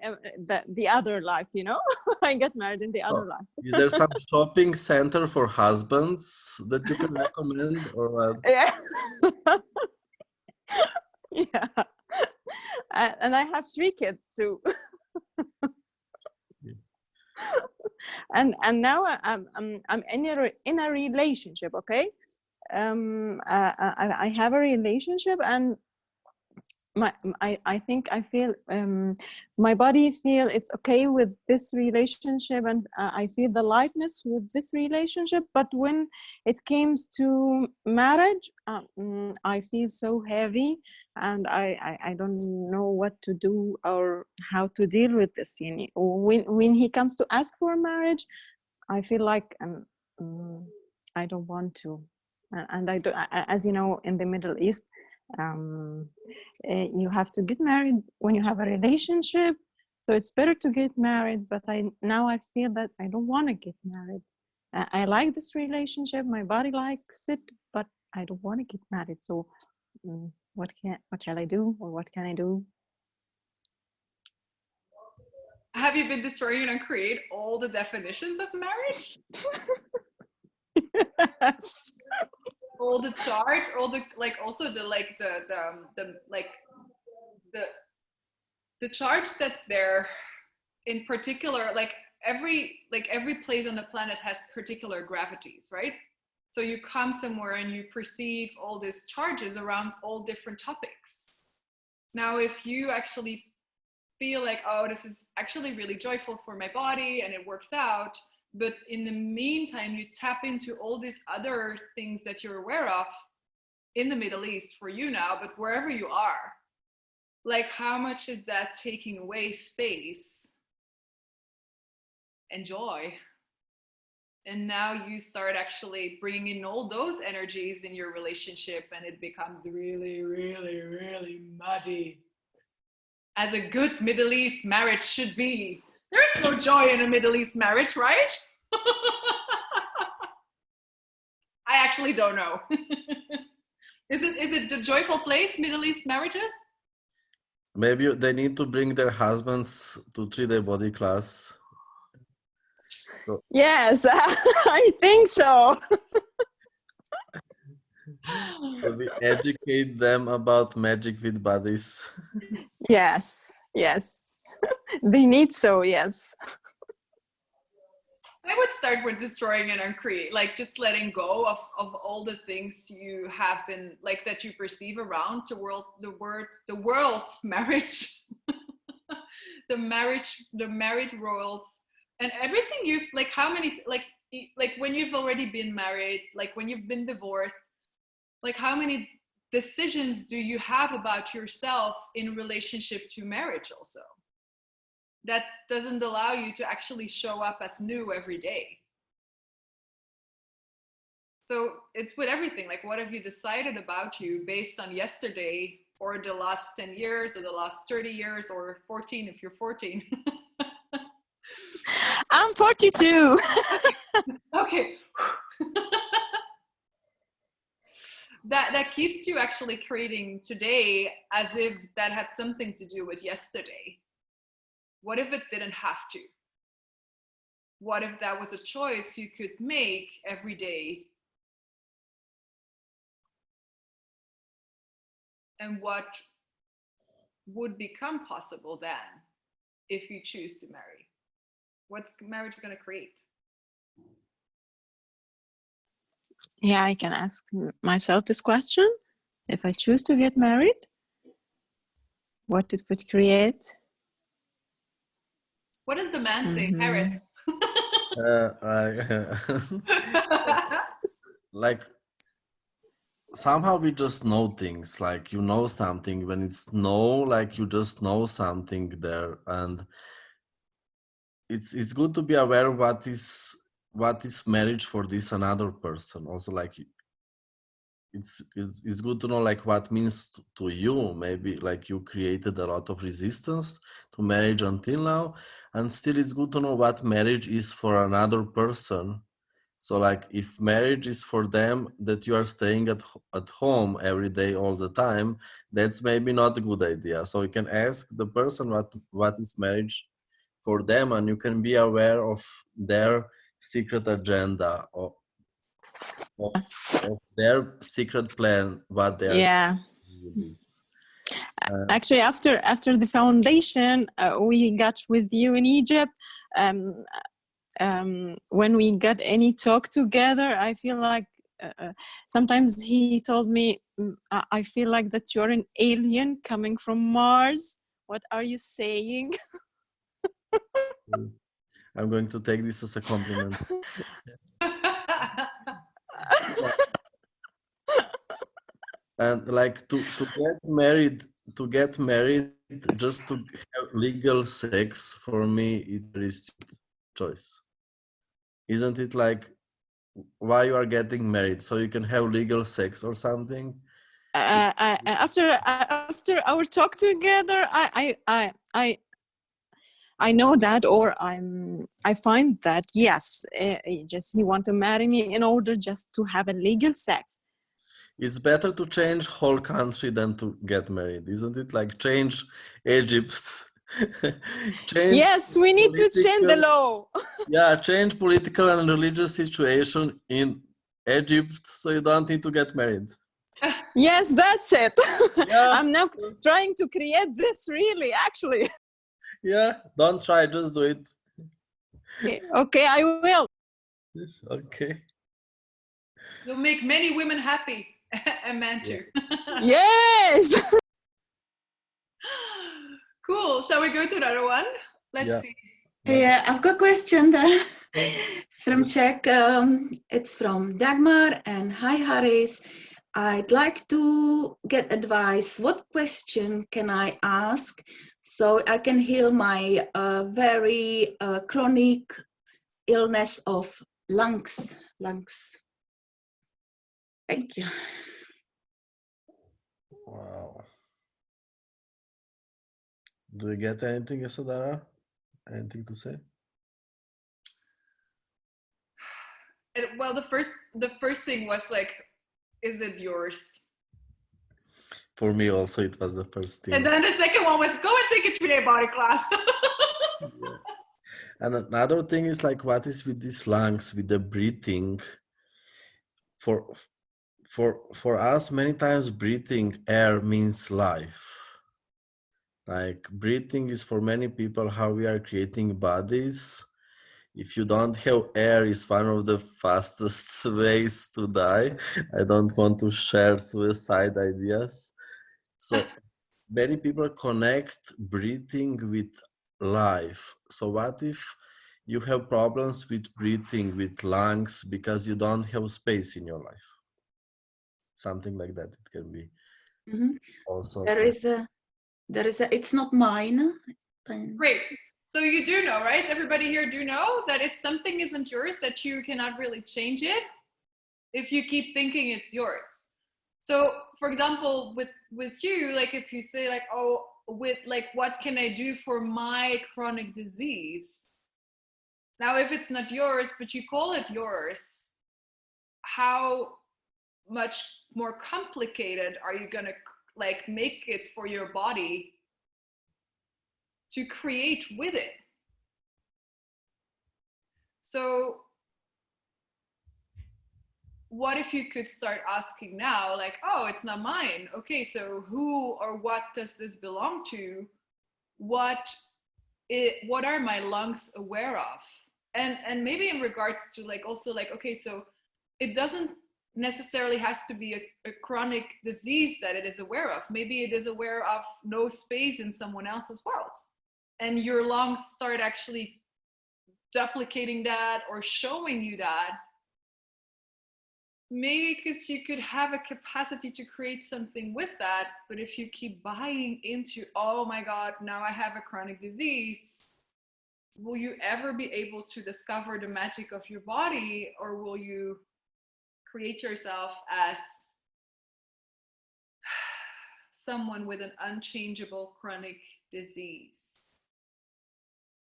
[SPEAKER 4] the other life, you know, I got married in the other life.
[SPEAKER 1] Is there some shopping center for husbands that you can recommend, or what?
[SPEAKER 4] Yeah. Yeah. And I have 3 kids too. And now I'm in a relationship, okay? I have a relationship, and I think I feel my body feel it's okay with this relationship, and I feel the lightness with this relationship. But when it comes to marriage, I feel so heavy, and I don't know what to do or how to deal with this. You know, when he comes to ask for marriage, I feel like I don't want to, and I do, as you know, in the Middle East. You have to get married when you have a relationship, so it's better to get married. But now I feel that I don't want to get married. I like this relationship, my body likes it, but I don't want to get married. So what shall I do, or what can I do?
[SPEAKER 2] Have you been destroying and create all the definitions of marriage?
[SPEAKER 4] Yes.
[SPEAKER 2] All the charts, all the like, also the like the like the charts that's there in particular, like every place on the planet has particular gravities, right? So you come somewhere and you perceive all these charges around all different topics. Now if you actually feel like, oh, this is actually really joyful for my body and it works out, but in the meantime you tap into all these other things that you're aware of in the Middle East for you now, but wherever you are, like how much is that taking away space and joy? And now you start actually bringing in all those energies in your relationship, and it becomes really, really, really muddy, as a good Middle East marriage should be. There's no joy in a Middle East marriage, right? I actually don't know. Is it the joyful place, Middle East marriages?
[SPEAKER 1] maybe they need to bring their husbands to 3-day body class. So,
[SPEAKER 4] Yes, I think so.
[SPEAKER 1] so we educate them about magic with bodies.
[SPEAKER 4] Yes, yes. They need so, yes.
[SPEAKER 2] I would start with destroying and uncreate, like just letting go of all the things you have been like that you perceive around the world's marriage, the married world, and everything you've like how many like when you've already been married, like when you've been divorced, like how many decisions do you have about yourself in relationship to marriage also? That doesn't allow you to actually show up as new every day. So it's with everything, like what have you decided about you based on yesterday or the last 10 years or the last 30 years or 14 if you're 14.
[SPEAKER 4] I'm 42.
[SPEAKER 2] Okay. that keeps you actually creating today as if that had something to do with yesterday. What if it didn't have to? What if that was a choice you could make every day? And what would become possible then if you choose to marry? What's marriage going to create?
[SPEAKER 4] Yeah, I can ask myself this question. If I choose to get married, what it would create?
[SPEAKER 2] What does the man say, Haris?
[SPEAKER 1] Like somehow we just know things, like you know something when it's no, like you just know something there, and it's good to be aware what is marriage for this another person. Also, like it's good to know like what means to you. Maybe like you created a lot of resistance to marriage until now, and still it's good to know what marriage is for another person. So like if marriage is for them that you are staying at home every day all the time, that's maybe not a good idea. So you can ask the person what is marriage for them, and you can be aware of their secret agenda of their secret plan, what they are
[SPEAKER 4] Yeah.
[SPEAKER 1] doing with this.
[SPEAKER 4] Actually, after the foundation, we got with you in Egypt. When we got any talk together, I feel like sometimes he told me, I feel like that you're an alien coming from Mars. What are you saying?
[SPEAKER 1] I'm going to take this as a compliment. And like to get married just to have legal sex, for me it is choice, isn't it? Like why you are getting married, so you can have legal sex or something?
[SPEAKER 4] After our talk together, I know that, or I find that yes, just he want to marry me in order just to have a legal sex.
[SPEAKER 1] It's better to change whole country than to get married, isn't it? Like change Egypt. Change
[SPEAKER 4] Yes, we need to change the law.
[SPEAKER 1] Yeah, change political and religious situation in Egypt so you don't need to get married.
[SPEAKER 4] Yes, that's it.
[SPEAKER 1] Yeah.
[SPEAKER 4] I'm now trying to create this really, actually.
[SPEAKER 1] Yeah, don't try, just do it.
[SPEAKER 4] Okay, I will.
[SPEAKER 1] Yes, okay.
[SPEAKER 2] You'll make many women happy, and men too.
[SPEAKER 4] Yes.
[SPEAKER 2] Cool. Shall we go to another one? Let's see.
[SPEAKER 7] Yeah, I've got a question there from Czech. It's from Dagmar, and hi Haris. I'd like to get advice. What question can I ask so I can heal my very chronic illness of lungs? Thank you.
[SPEAKER 1] Wow. Do you get anything, Yasodhara? Anything to say?
[SPEAKER 2] Well, the first thing was like, is it yours?
[SPEAKER 1] For me also, it was the first thing.
[SPEAKER 2] And then the second one was go and take a 3-day body class.
[SPEAKER 1] Yeah. And another thing is like, what is with these lungs, with the breathing? For us, many times breathing air means life. Like breathing is for many people how we are creating bodies. If you don't have air, it's one of the fastest ways to die. I don't want to share suicide ideas. So many people connect breathing with life. So what if you have problems with breathing, with lungs, because you don't have space in your life? Something like that. It can be also.
[SPEAKER 7] There is a, it's not mine.
[SPEAKER 2] Great. So you do know, right? Everybody here do know that if something isn't yours, that you cannot really change it if you keep thinking it's yours. So for example, with you, like if you say like, oh, with like, what can I do for my chronic disease? Now, if it's not yours, but you call it yours, how much more complicated are you gonna like make it for your body to create with it? So what if you could start asking now, like, oh, it's not mine. Okay, so who or what does this belong to? What are my lungs aware of? And maybe in regards to like also like, okay, so it doesn't necessarily has to be a chronic disease that it is aware of. Maybe it is aware of no space in someone else's world. And your lungs start actually duplicating that or showing you that. Maybe because you could have a capacity to create something with that, but if you keep buying into, oh my God, now I have a chronic disease, will you ever be able to discover the magic of your body, or will you create yourself as someone with an unchangeable chronic disease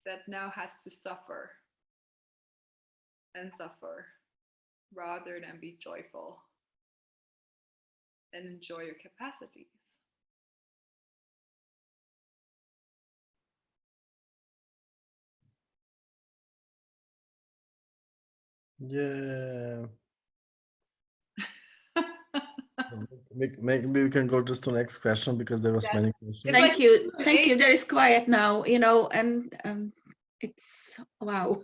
[SPEAKER 2] that now has to suffer and suffer rather than be joyful and enjoy your capacities?
[SPEAKER 1] Yeah. Maybe we can go just to the next question because there was
[SPEAKER 2] Yeah.
[SPEAKER 1] many questions.
[SPEAKER 7] Thank you. Thank you. There is quiet now, you know, and it's wow.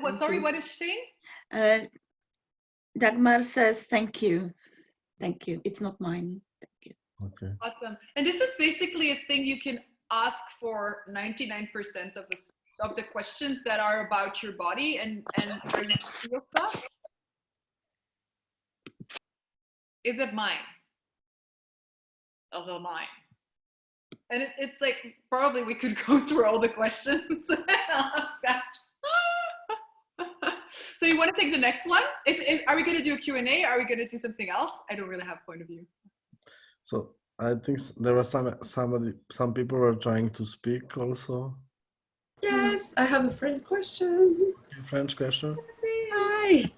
[SPEAKER 2] What sorry, what is she saying?
[SPEAKER 7] Dagmar says, thank you. Thank you. It's not mine. Thank you.
[SPEAKER 1] Okay.
[SPEAKER 2] Awesome. And this is basically a thing you can ask for 99% of the questions that are about your body and where you feel stuff. Is it mine? Is it mine? And it's like, probably we could go through all the questions and ask that. So you want to take the next one? Are we going to do a Q&A? Are we going to do something else? I don't really have a point of view.
[SPEAKER 1] So I think there was some people were trying to speak also.
[SPEAKER 8] Yes, I have a French question.
[SPEAKER 1] French question?
[SPEAKER 8] Hi.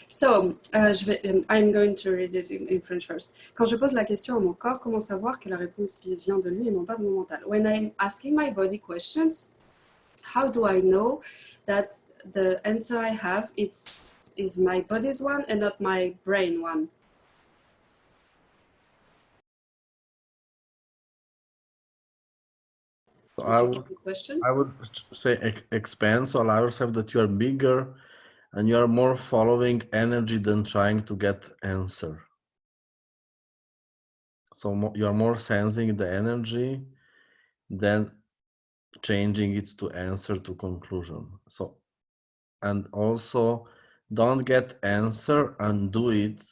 [SPEAKER 8] So, I'm going to read this in French first. Quand je pose la question à mon corps, comment savoir que la réponse vient de lui et non pas de mon mental? When I'm asking my body questions, how do I know that the answer I have is my body's one and not my brain one?
[SPEAKER 1] So
[SPEAKER 8] question?
[SPEAKER 1] I would say expand, so allow yourself that you are bigger and you are more following energy than trying to get answer. So you are more sensing the energy than changing it to answer to conclusion. So, and also don't get answer and do it.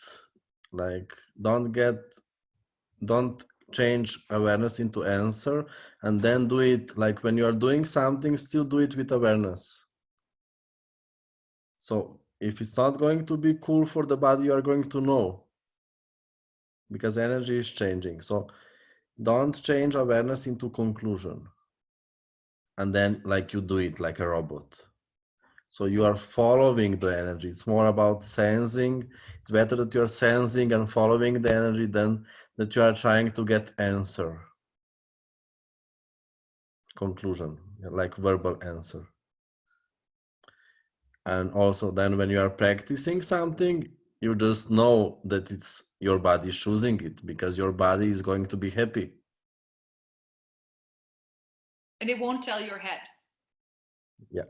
[SPEAKER 1] Like don't change awareness into answer and then do it. Like when you are doing something, still do it with awareness. So if it's not going to be cool for the body, you are going to know because energy is changing. So don't change awareness into conclusion and then like you do it like a robot. So you are following the energy. It's more about sensing. It's better that you're sensing and following the energy than that you are trying to get answer, conclusion, like verbal answer. And also then when you are practicing something, you just know that it's your body choosing it because your body is going to be happy.
[SPEAKER 2] And it won't tell your head.
[SPEAKER 1] Yeah.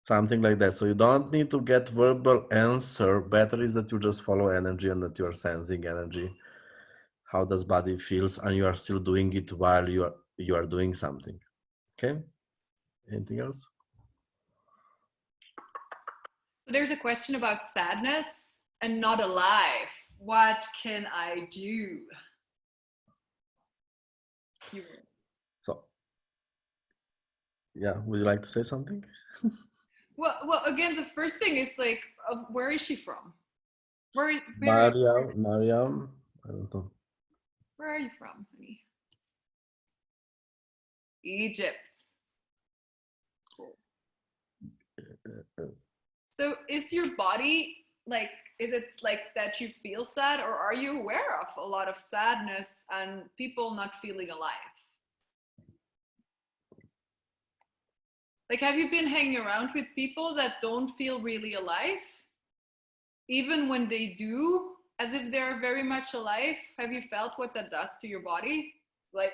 [SPEAKER 1] Something like that. So you don't need to get verbal answer. Better is that you just follow energy and that you are sensing energy. How does body feels, and you are still doing it while you are doing something. Okay. Anything else?
[SPEAKER 2] So there's a question about sadness and not alive. What can I do?
[SPEAKER 1] So, yeah, would you like to say something?
[SPEAKER 2] Well, again, the first thing is like, where is she from? Where
[SPEAKER 1] Mariam, I don't know.
[SPEAKER 2] Where are you from, honey? Egypt. Cool. So is your body like, is it like that you feel sad, or are you aware of a lot of sadness and people not feeling alive? Like, have you been hanging around with people that don't feel really alive? Even when they do, as if they're very much alive? Have you felt what that does to your body? Like,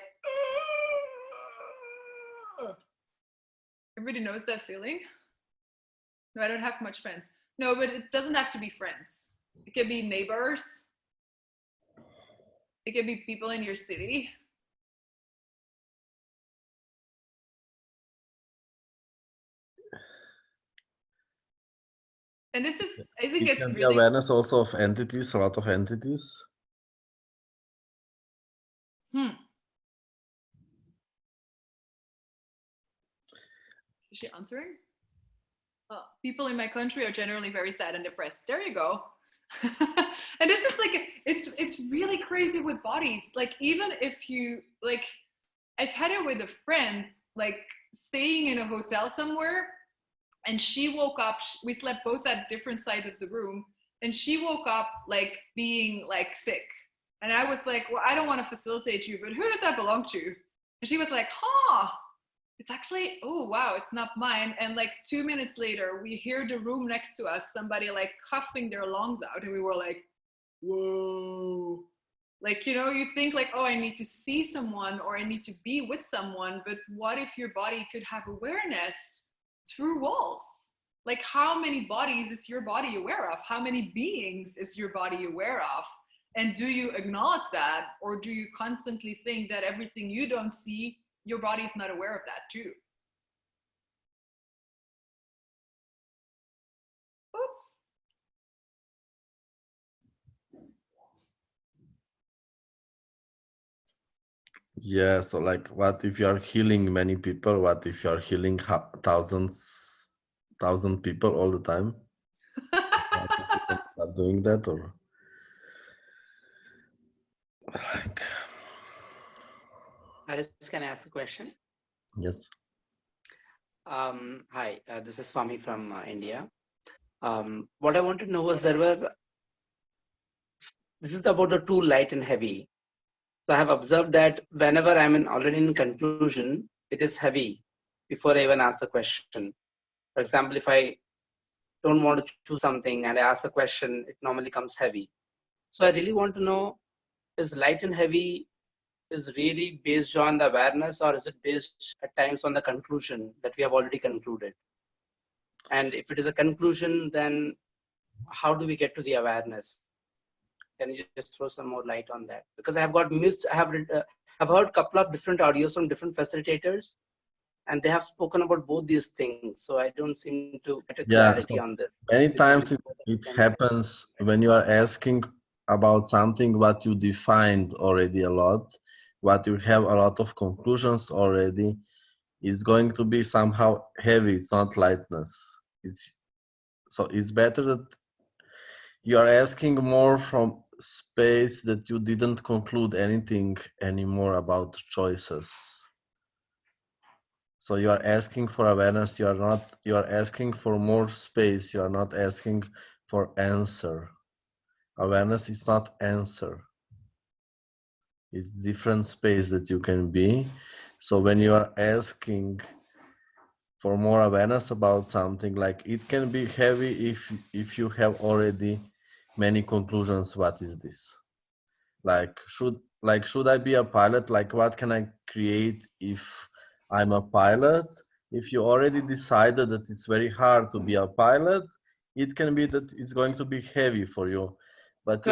[SPEAKER 2] everybody knows that feeling? No, I don't have much friends. No, but it doesn't have to be friends. It can be neighbors. It can be people in your city. And this is, I think
[SPEAKER 1] it
[SPEAKER 2] it's
[SPEAKER 1] can be
[SPEAKER 2] really
[SPEAKER 1] awareness also of entities, a lot of entities.
[SPEAKER 2] Is she answering? Oh, people in my country are generally very sad and depressed. There you go. And this is like, it's really crazy with bodies. Like, even if you, like, I've had it with a friend, like staying in a hotel somewhere, and she woke up, we slept both at different sides of the room, and she woke up like being like sick. And I was like, well, I don't want to facilitate you, but who does that belong to? And she was like, huh, it's actually, oh wow, it's not mine. And like 2 minutes later, we hear the room next to us, somebody like coughing their lungs out, and we were like, whoa. Like, you know, you think like, oh, I need to see someone or I need to be with someone, but what if your body could have awareness through walls? Like, how many bodies is your body aware of? How many beings is your body aware of? And do you acknowledge that, or do you constantly think that everything you don't see, your body is not aware of that too? Oops.
[SPEAKER 1] Yeah, so like, what if you are healing many people? What if you are healing thousand people all the time? What if you can start doing that, or like?
[SPEAKER 9] Haris, can I ask a question?
[SPEAKER 1] Yes.
[SPEAKER 9] Hi, this is Swami from India. What I want to know was this is about the two light and heavy. So I have observed that whenever I'm already in conclusion, it is heavy before I even ask a question. For example, if I don't want to choose something and I ask a question, it normally comes heavy. So I really want to know, is light and heavy is really based on the awareness, or is it based at times on the conclusion that we have already concluded? And if it is a conclusion, then how do we get to the awareness? Can you just throw some more light on that? Because I have got I've heard a couple of different audios from different facilitators, and they have spoken about both these things. So I don't seem to get a clarity on this.
[SPEAKER 1] Many times it happens when you are asking about something what you defined already a lot, what you have a lot of conclusions already, is going to be somehow heavy. It's not lightness. It's better that you are asking more from space that you didn't conclude anything anymore about choices. So you are asking for awareness. You are asking for more space. You are not asking for answer. Awareness is not answer. It's different space that you can be. So when you are asking for more awareness about something, like it can be heavy if you have already many conclusions. What is this? Like should I be a pilot? Like what can I create if I'm a pilot? If you already decided that it's very hard to be a pilot, it can be that it's going to be heavy for you. But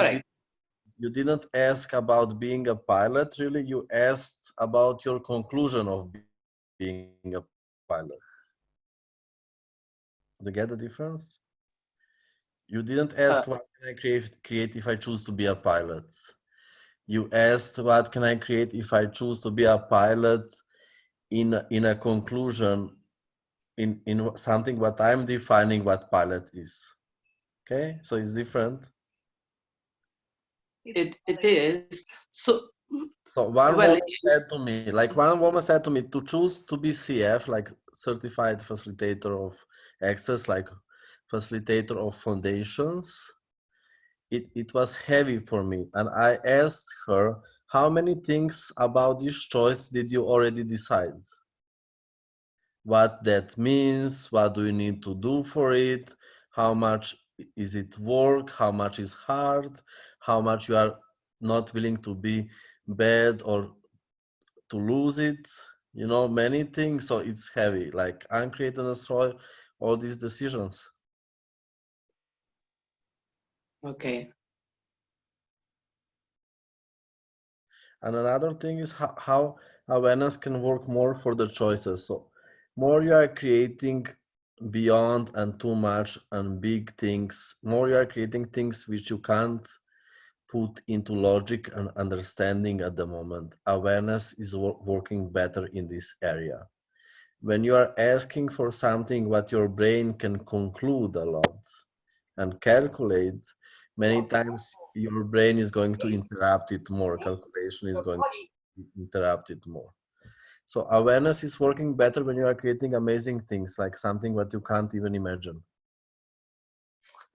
[SPEAKER 1] you didn't ask about being a pilot, really. You asked about your conclusion of being a pilot. Do you get the difference? You didn't ask what can I create if I choose to be a pilot. You asked what can I create if I choose to be a pilot in a conclusion, in something what I'm defining what pilot is. Okay, so it's different.
[SPEAKER 9] It is. So
[SPEAKER 1] one woman said to me, to choose to be CF, like certified facilitator of access, like facilitator of foundations, it was heavy for me. And I asked her, how many things about this choice did you already decide? What that means, what do you need to do for it, how much is it work, how much is hard, how much you are not willing to be bad or to lose it, you know, many things. So it's heavy, like uncreate and destroy, all these decisions.
[SPEAKER 9] Okay.
[SPEAKER 1] And another thing is how awareness can work more for the choices. So more you are creating beyond and too much and big things, more you are creating things which you can't put into logic and understanding at the moment. Awareness is working better in this area. When you are asking for something what your brain can conclude a lot and calculate, many times your brain is going to interrupt it more. Calculation is going to interrupt it more. So awareness is working better when you are creating amazing things, like something what you can't even imagine.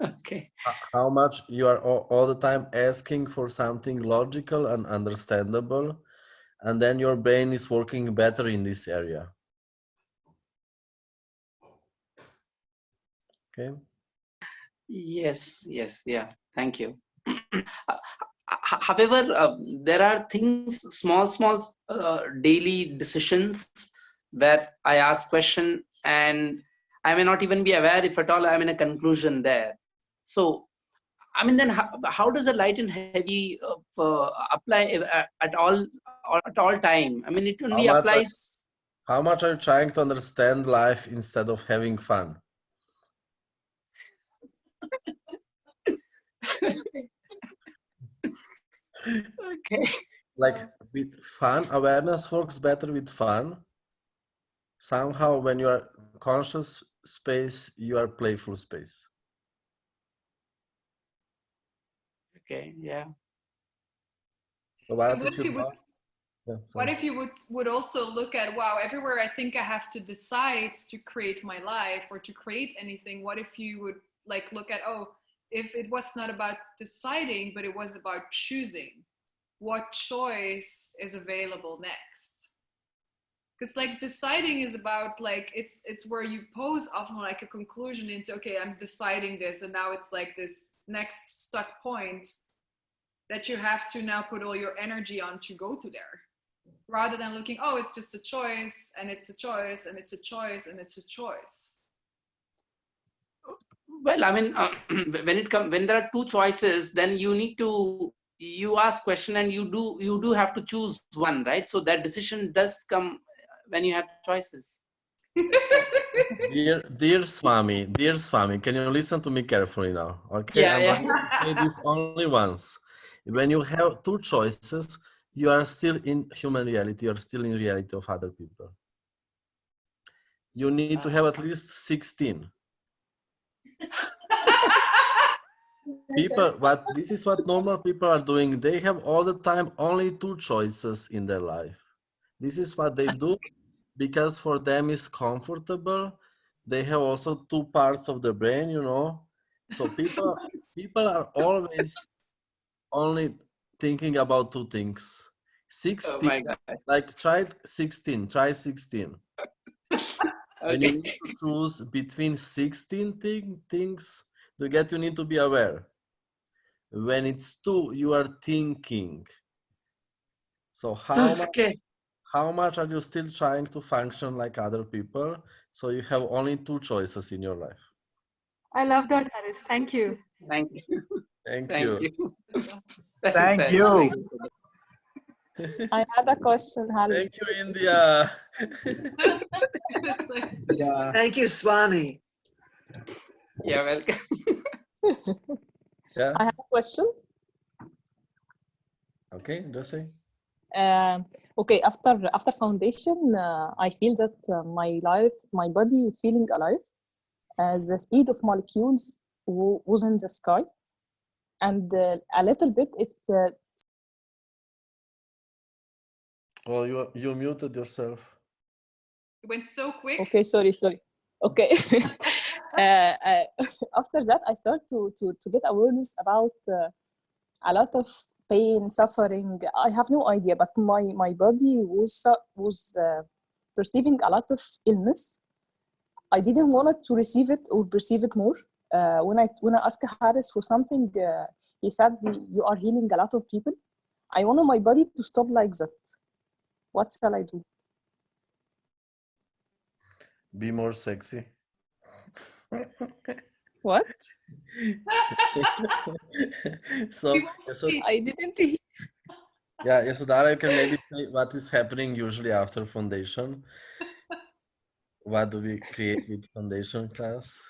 [SPEAKER 9] Okay.
[SPEAKER 1] How much you are all the time asking for something logical and understandable, and then your brain is working better in this area. Okay.
[SPEAKER 9] Yes, yeah. Thank you. However, there are things, small daily decisions where I ask question and I may not even be aware if at all I'm in a conclusion there. So, I mean, then how does the light and heavy apply at all time? I mean, it only applies.
[SPEAKER 1] How much are you trying to understand life instead of having fun?
[SPEAKER 9] Okay.
[SPEAKER 1] Like with fun, awareness works better with fun. Somehow when you are conscious space, you are playful space.
[SPEAKER 9] Okay, yeah.
[SPEAKER 1] So
[SPEAKER 2] what if you would also look at, wow, everywhere I think I have to decide to create my life or to create anything, what if you would like look at, oh, if it was not about deciding, but it was about choosing, what choice is available next? Because like deciding is about like it's where you pose often like a conclusion into, okay, I'm deciding this, and now it's like this next stuck point that you have to now put all your energy on to go to there, rather than looking, oh, it's just a choice and it's a choice and it's a choice and it's a choice.
[SPEAKER 9] Well, I mean, when there are two choices, then you ask question and you do have to choose one, right? So that decision does come when you have choices.
[SPEAKER 1] Dear Swami, can you listen to me carefully now? Okay,
[SPEAKER 9] yeah,
[SPEAKER 1] I'm going to say this only once. When you have two choices, you are still in human reality, you're still in reality of other people. You need to have at least 16. This is what normal people are doing. They have all the time only two choices in their life. This is what they do because for them it's comfortable. They have also two parts of the brain, you know, So people are always only thinking about two things.
[SPEAKER 9] Oh
[SPEAKER 1] 16,
[SPEAKER 9] my God.
[SPEAKER 1] like try 16, try 16. When you
[SPEAKER 9] Okay.
[SPEAKER 1] need to choose between 16 things, you need to be aware. When it's two, you are thinking. So
[SPEAKER 3] Okay.
[SPEAKER 1] how much are you still trying to function like other people? So you have only two choices in your life.
[SPEAKER 10] I love that, Haris. Thank you.
[SPEAKER 9] Thank you.
[SPEAKER 1] Thank
[SPEAKER 9] Thank
[SPEAKER 1] you.
[SPEAKER 9] you.
[SPEAKER 11] Thank
[SPEAKER 9] Thanks,
[SPEAKER 11] you.
[SPEAKER 9] Haris.
[SPEAKER 4] I have a question, Haris.
[SPEAKER 1] Thank you, India.
[SPEAKER 11] Yeah.
[SPEAKER 3] Thank you, Swami.
[SPEAKER 9] You're welcome.
[SPEAKER 1] Yeah.
[SPEAKER 4] I have a question.
[SPEAKER 1] Okay, just say.
[SPEAKER 4] Okay, after foundation, I feel that my body feeling alive. The speed of molecules was in the sky, and a little bit it's
[SPEAKER 1] Oh, you muted yourself.
[SPEAKER 2] It went so quick.
[SPEAKER 4] okay. Sorry. Okay. After that, I start to get awareness about a lot of pain, suffering. I have no idea, but my body was perceiving a lot of illness. I didn't want to receive it or perceive it more. When I asked Haris for something, he said you are healing a lot of people. I want my body to stop like that. What shall I do?
[SPEAKER 1] Be more sexy.
[SPEAKER 4] What?
[SPEAKER 1] So
[SPEAKER 4] I didn't hear.
[SPEAKER 1] yeah, Yasodhara, you can maybe say what is happening usually after foundation. What do we create with foundation class?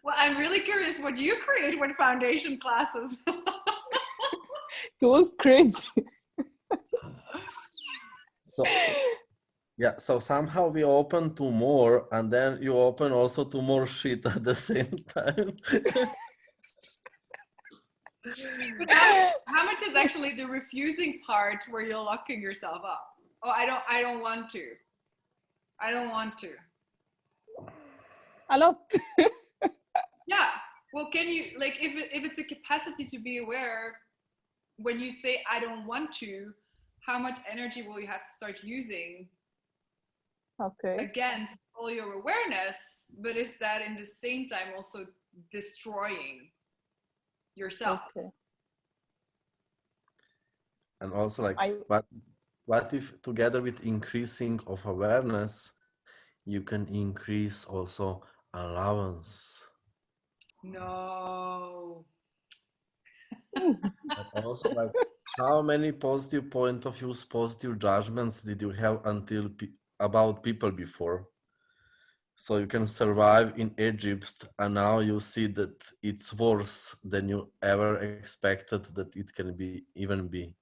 [SPEAKER 2] Well, I'm really curious. What do you create with foundation classes?
[SPEAKER 4] It was crazy.
[SPEAKER 1] So yeah, so somehow we open to more, and then you open also to more shit at the same time.
[SPEAKER 2] But how much is actually the refusing part where you're locking yourself up? Oh, I don't want to. I don't want to.
[SPEAKER 4] A lot.
[SPEAKER 2] Yeah. Well, can you, like, if it's a capacity to be aware, when you say I don't want to, how much energy will you have to start using against all your awareness? But is that in the same time also destroying yourself?
[SPEAKER 4] Okay.
[SPEAKER 1] And also, like, what if together with increasing of awareness, you can increase also allowance?
[SPEAKER 2] No.
[SPEAKER 1] But also, like, how many positive point of views, positive judgments did you have until about people before? So you can survive in Egypt, and now you see that it's worse than you ever expected that it can be even be.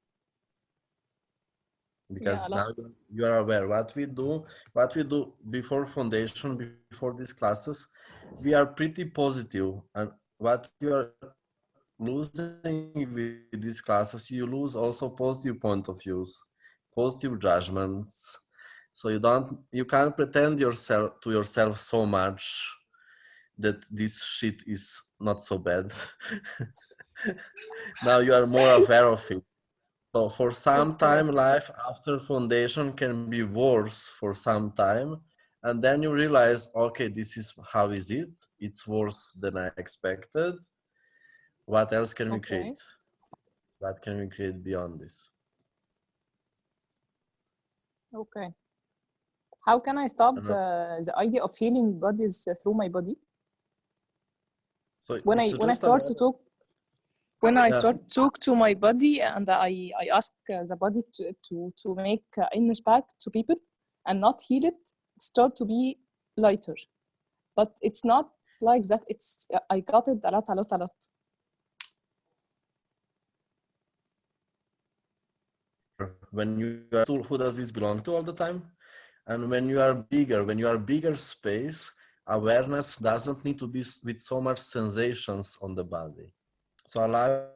[SPEAKER 1] Because now you are aware what we do before foundation, before these classes, we are pretty positive, and what you are losing with these classes, you lose also positive point of views, positive judgments. So you can't pretend to yourself so much that this shit is not so bad. Now you are more aware of it. So for some time, life after foundation can be worse for some time. And then you realize, okay, this is how is it? It's worse than I expected. What else can we create? What can we create beyond this?
[SPEAKER 4] Okay. How can I stop the idea of healing bodies through my body?
[SPEAKER 1] So
[SPEAKER 4] when I start to talk, start to talk to my body, and I ask the body to make illness back to people and not heal it, start to be lighter. But it's not like that. It's I got it a lot.
[SPEAKER 1] When you are tool, who does this belong to all the time? And when you are bigger space, awareness doesn't need to be with so much sensations on the body. So allow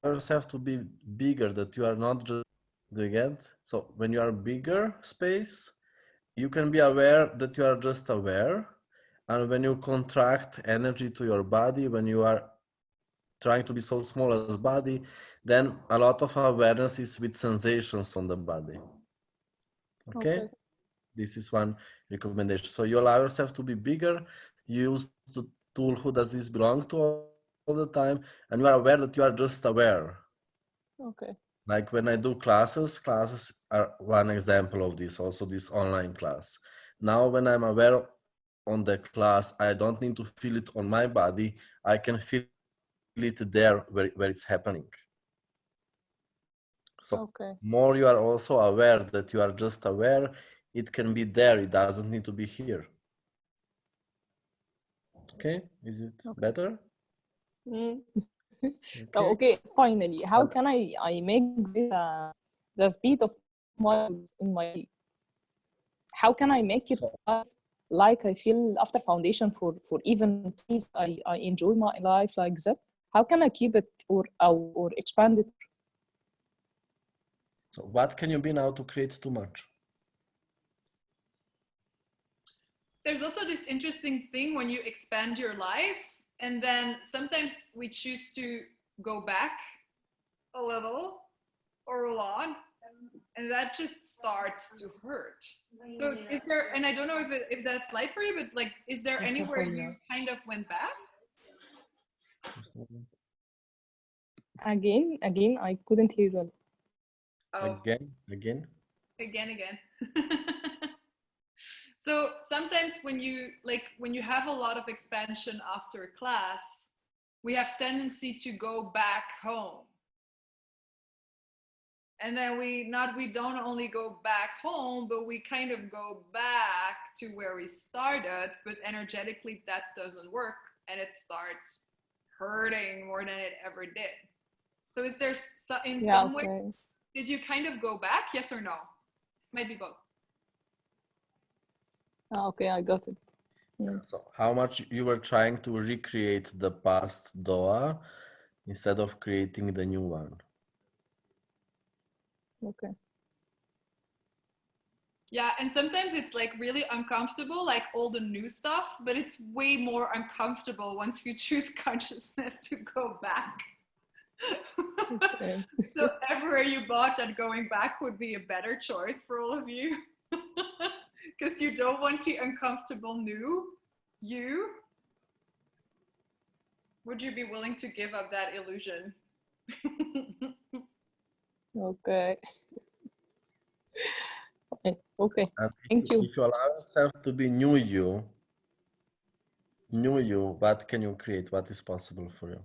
[SPEAKER 1] yourself to be bigger, that you are not just, do you get? So when you are bigger space, you can be aware that you are just aware, And when you contract energy to your body, when you are trying to be so small as body, then a lot of awareness is with sensations on the body. Okay? This is one recommendation. So you allow yourself to be bigger, you use the tool who does this belong to all the time, and you are aware that you are just aware.
[SPEAKER 4] Okay.
[SPEAKER 1] Like when I do classes are one example of this, also this online class. Now when I'm aware on the class, I don't need to feel it on my body, I can feel it there where it's happening. So more you are also aware that you are just aware, it can be there, it doesn't need to be here. Okay, is it better?
[SPEAKER 11] Okay, finally, how can I make this the speed of my in my, how can I make it like I feel after foundation for even days I enjoy my life like that? How can I keep it or expand it?
[SPEAKER 1] So what can you be now to create too much?
[SPEAKER 2] There's also this interesting thing when you expand your life, and then sometimes we choose to go back a little or a lot, and that just starts to hurt. So is there, and I don't know if that's life for you, but like, is there anywhere you kind of went back?
[SPEAKER 11] Again, I couldn't hear well.
[SPEAKER 2] Oh.
[SPEAKER 1] Again.
[SPEAKER 2] So sometimes when you have a lot of expansion after a class, we have tendency to go back home. And then we don't only go back home, but we kind of go back to where we started, but energetically that doesn't work and it starts hurting more than it ever did. So is there some way, did you kind of go back, yes or no? Maybe both.
[SPEAKER 11] Okay, I got it.
[SPEAKER 1] So how much you were trying to recreate the past Doha instead of creating the new one?
[SPEAKER 11] Okay.
[SPEAKER 2] Yeah, and sometimes it's like really uncomfortable, like all the new stuff, but it's way more uncomfortable once you choose consciousness to go back.
[SPEAKER 11] Okay.
[SPEAKER 2] So everywhere you bought that going back would be a better choice for all of you. Because you don't want the uncomfortable new you. Would you be willing to give up that illusion?
[SPEAKER 11] Okay. Okay.
[SPEAKER 1] And
[SPEAKER 11] Thank you.
[SPEAKER 1] If you allow yourself to be new you, what can you create? What is possible for you?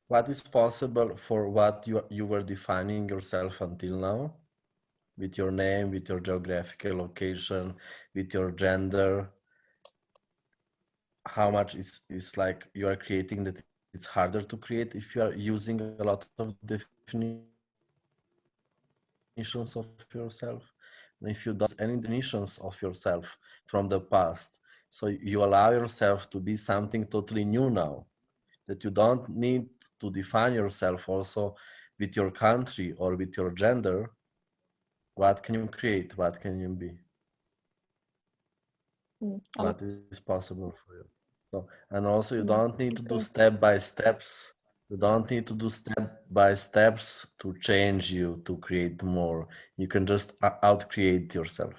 [SPEAKER 1] What is possible for what you were defining yourself until now? With your name, with your geographical location, with your gender? How much is like you are creating that it's harder to create if you are using a lot of definitions of yourself? And if you don't use any definitions of yourself from the past, so you allow yourself to be something totally new now, that you don't need to define yourself also with your country or with your gender. What can you create? What can you be? What is possible for you? So, and also you don't need to do step by steps. You don't need to do step by steps to change you, to create more. You can just out create yourself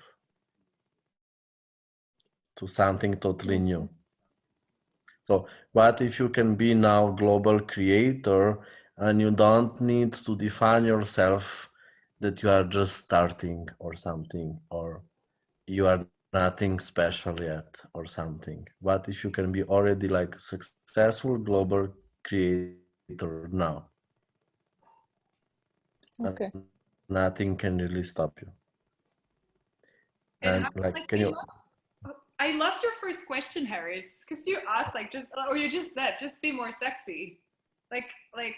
[SPEAKER 1] to something totally new. So what if you can be now global creator and you don't need to define yourself that you are just starting or something, or you are nothing special yet or something? What if you can be already like successful global creator now?
[SPEAKER 11] Okay.
[SPEAKER 1] And nothing can really stop you.
[SPEAKER 2] And
[SPEAKER 1] And like, can you?
[SPEAKER 2] I loved your first question, Haris, because you asked you just said, just be more sexy. Like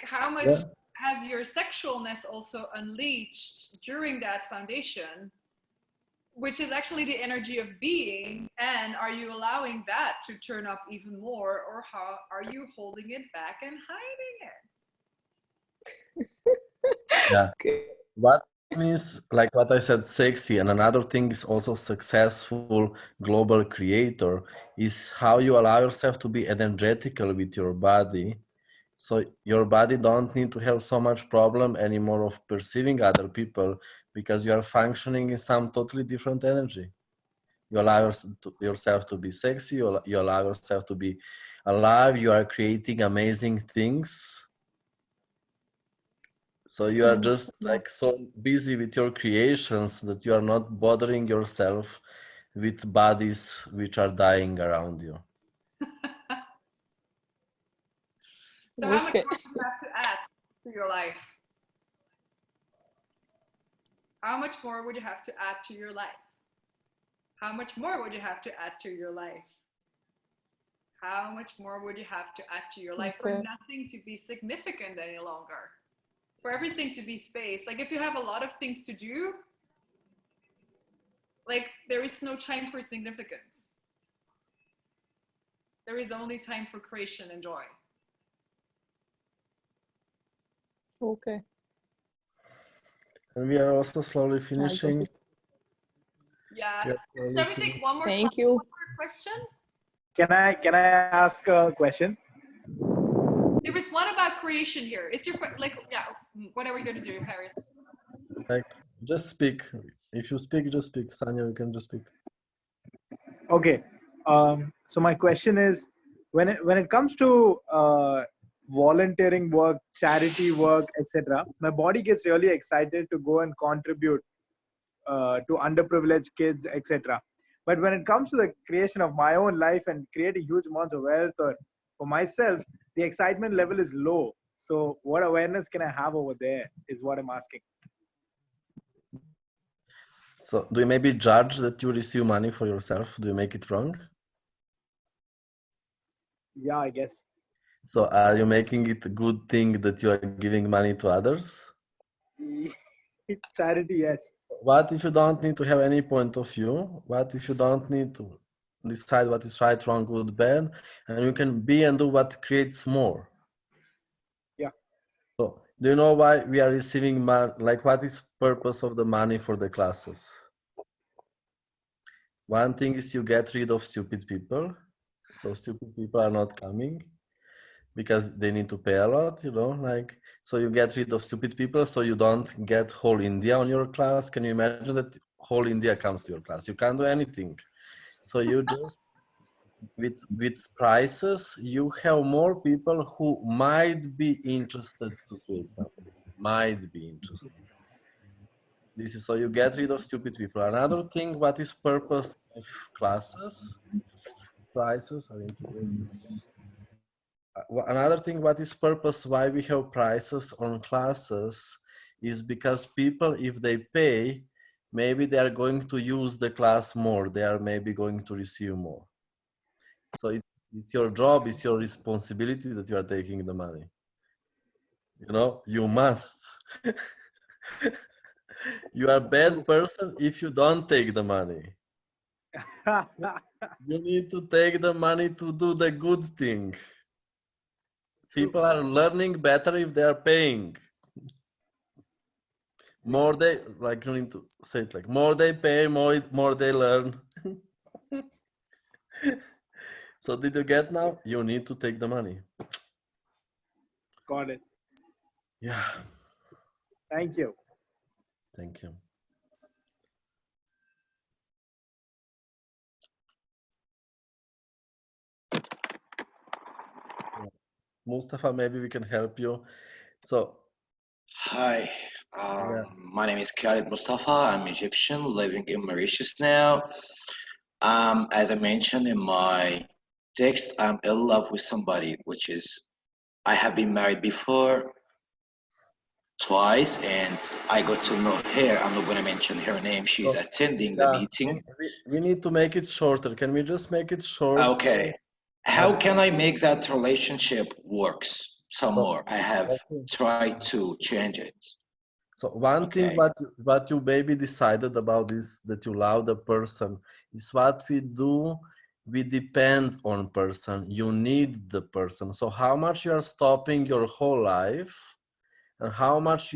[SPEAKER 2] how much has your sexualness also unleashed during that foundation, which is actually the energy of being, and are you allowing that to turn up even more, or how are you holding it back and hiding it?
[SPEAKER 1] Yeah. What is like what I said, sexy, and another thing is also successful global creator is how you allow yourself to be energetical with your body. So your body don't need to have so much problem anymore of perceiving other people because you are functioning in some totally different energy. You allow yourself to be sexy, you allow yourself to be alive, you are creating amazing things. So you are just like so busy with your creations that you are not bothering yourself with bodies which are dying around you.
[SPEAKER 2] So how much more do you have to add to your life? How much more would you have to add to your life? How much more would you have to add to your life? How much more would you have to add to your life for nothing to be significant any longer? For everything to be space. Like if you have a lot of things to do, like there is no time for significance. There is only time for creation and joy.
[SPEAKER 4] Okay.
[SPEAKER 1] And we are also slowly finishing.
[SPEAKER 2] Yeah. Shall we take one more question?
[SPEAKER 12] Can I ask a question?
[SPEAKER 2] There was one about creation here. It's your like, yeah. What are we going to do, Haris?
[SPEAKER 1] Like, just speak. If you speak, just speak. Sanya, you can just speak.
[SPEAKER 12] Okay. So my question is, when it comes to volunteering work, charity work, etc., my body gets really excited to go and contribute to underprivileged kids, etc. But when it comes to the creation of my own life and creating huge amounts of wealth for myself, the excitement level is low. So what awareness can I have over there is what I'm asking.
[SPEAKER 1] So do you maybe judge that you receive money for yourself? Do you make it wrong?
[SPEAKER 12] Yeah, I guess.
[SPEAKER 1] So are you making it a good thing that you are giving money to others?
[SPEAKER 12] Charity, yes.
[SPEAKER 1] What if you don't need to have any point of view? What if you don't need to decide what is right, wrong, good, bad, and you can be and do what creates more?
[SPEAKER 12] Yeah.
[SPEAKER 1] So do you know why we are receiving money? Like what is purpose of the money for the classes? One thing is you get rid of stupid people. So stupid people are not coming because they need to pay a lot, you know, like, so you get rid of stupid people so you don't get whole India on your class. Can you imagine that whole India comes to your class? You can't do anything. So you just, with prices, you have more people who might be interested to create something, might be interested. This is, so you get rid of stupid people. Another thing, what is purpose of classes, prices are integrated. Another thing, what is purpose, why we have prices on classes is because people, if they pay, maybe they are going to use the class more. They are maybe going to receive more. So it's your job, it's your responsibility that you are taking the money. You know, you must. You are a bad person if you don't take the money. You need to take the money to do the good thing. People are learning better if they are paying. More they, like, you need to say it like, more they pay, more they learn. So did you get now? You need to take the money.
[SPEAKER 12] Got it.
[SPEAKER 1] Yeah.
[SPEAKER 12] Thank you.
[SPEAKER 1] Thank you. Mustafa, maybe we can help you. So,
[SPEAKER 13] hi, my name is Khalid Mustafa. I'm Egyptian, living in Mauritius now. As I mentioned in my text, I'm in love with somebody, which is I have been married before twice, and I got to know her. I'm not going to mention her name. She's attending the meeting.
[SPEAKER 1] We need to make it shorter. Can we just make it short?
[SPEAKER 13] Okay. How can I make that relationship works some more? I have tried to change it.
[SPEAKER 1] So one thing what you maybe decided about this, that you love the person, is what we do, we depend on person. You need the person. So how much you are stopping your whole life and how much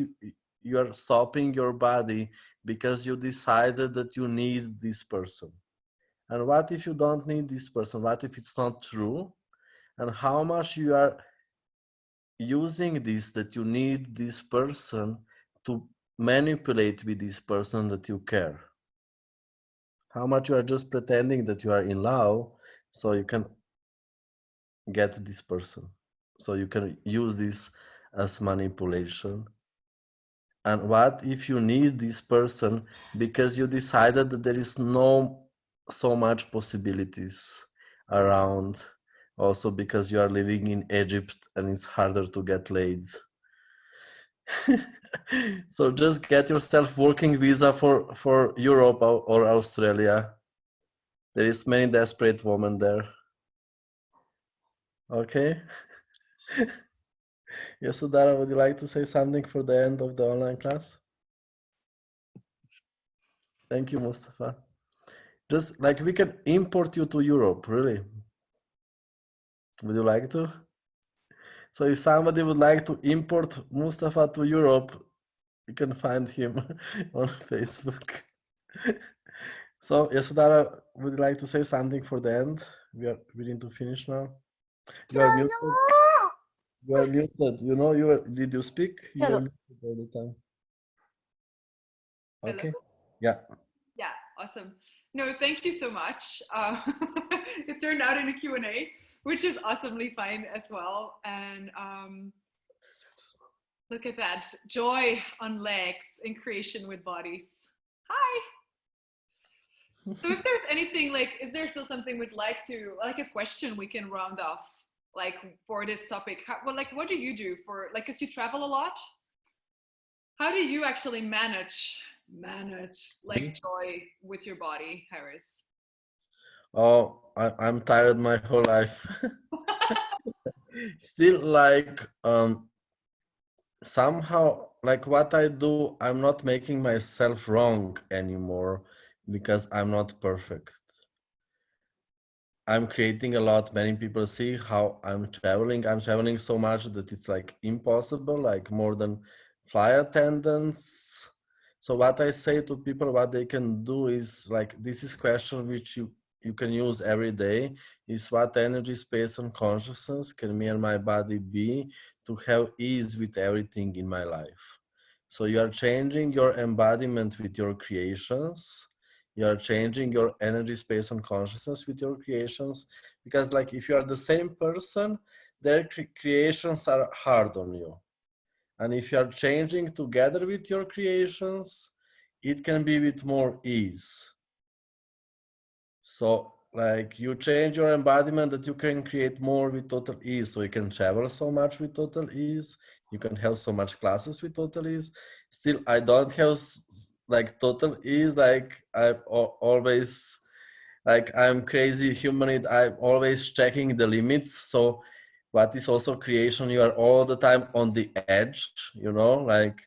[SPEAKER 1] you are stopping your body because you decided that you need this person. And what if you don't need this person? What if it's not true? And how much you are using this, that you need this person to manipulate with this person that you care? How much you are just pretending that you are in love so you can get this person, so you can use this as manipulation? And what if you need this person because you decided that there is no so much possibilities around, also because you are living in Egypt and it's harder to get laid? So just get yourself working visa for Europe or Australia. There is many desperate women there. Okay. Yasodhara, would you like to say something for the end of the online class? Thank you, Mustafa. Just like we can import you to Europe, really. Would you like to? So if somebody would like to import Mustafa to Europe, you can find him on Facebook. So Yasodhara, would you like to say something for the end? We need to finish now. You are muted. You are muted. You know, did you speak? You were muted all the time. Okay.
[SPEAKER 2] Hello?
[SPEAKER 1] Yeah.
[SPEAKER 2] Yeah, awesome. No, thank you so much. It turned out in a Q&A, which is awesomely fine as well. And look at that, joy on legs in creation with bodies. Hi. So if there's anything like, is there still something we'd like to, like a question we can round off, like for this topic? Well, like, what do you do for, like, because you travel a lot? How do you actually manage like joy with your body, Haris?
[SPEAKER 1] Oh, I'm tired my whole life. Still, like, somehow, like what I do, I'm not making myself wrong anymore because I'm not perfect. I'm creating a lot. Many people see how I'm traveling. I'm traveling so much that it's like impossible, like more than flight attendants. So what I say to people, what they can do is like, this is question which you can use every day, is what energy, space, and consciousness can me and my body be to have ease with everything in my life. So you are changing your embodiment with your creations. You are changing your energy, space, and consciousness with your creations, because like if you are the same person, their creations are hard on you. And if you are changing together with your creations, it can be with more ease. So like you change your embodiment that you can create more with total ease. So you can travel so much with total ease. You can have so much classes with total ease. Still, I don't have like total ease. Like I'm always, like I'm crazy humanid. I'm always checking the limits. So what is also creation? You are all the time on the edge, you know, like,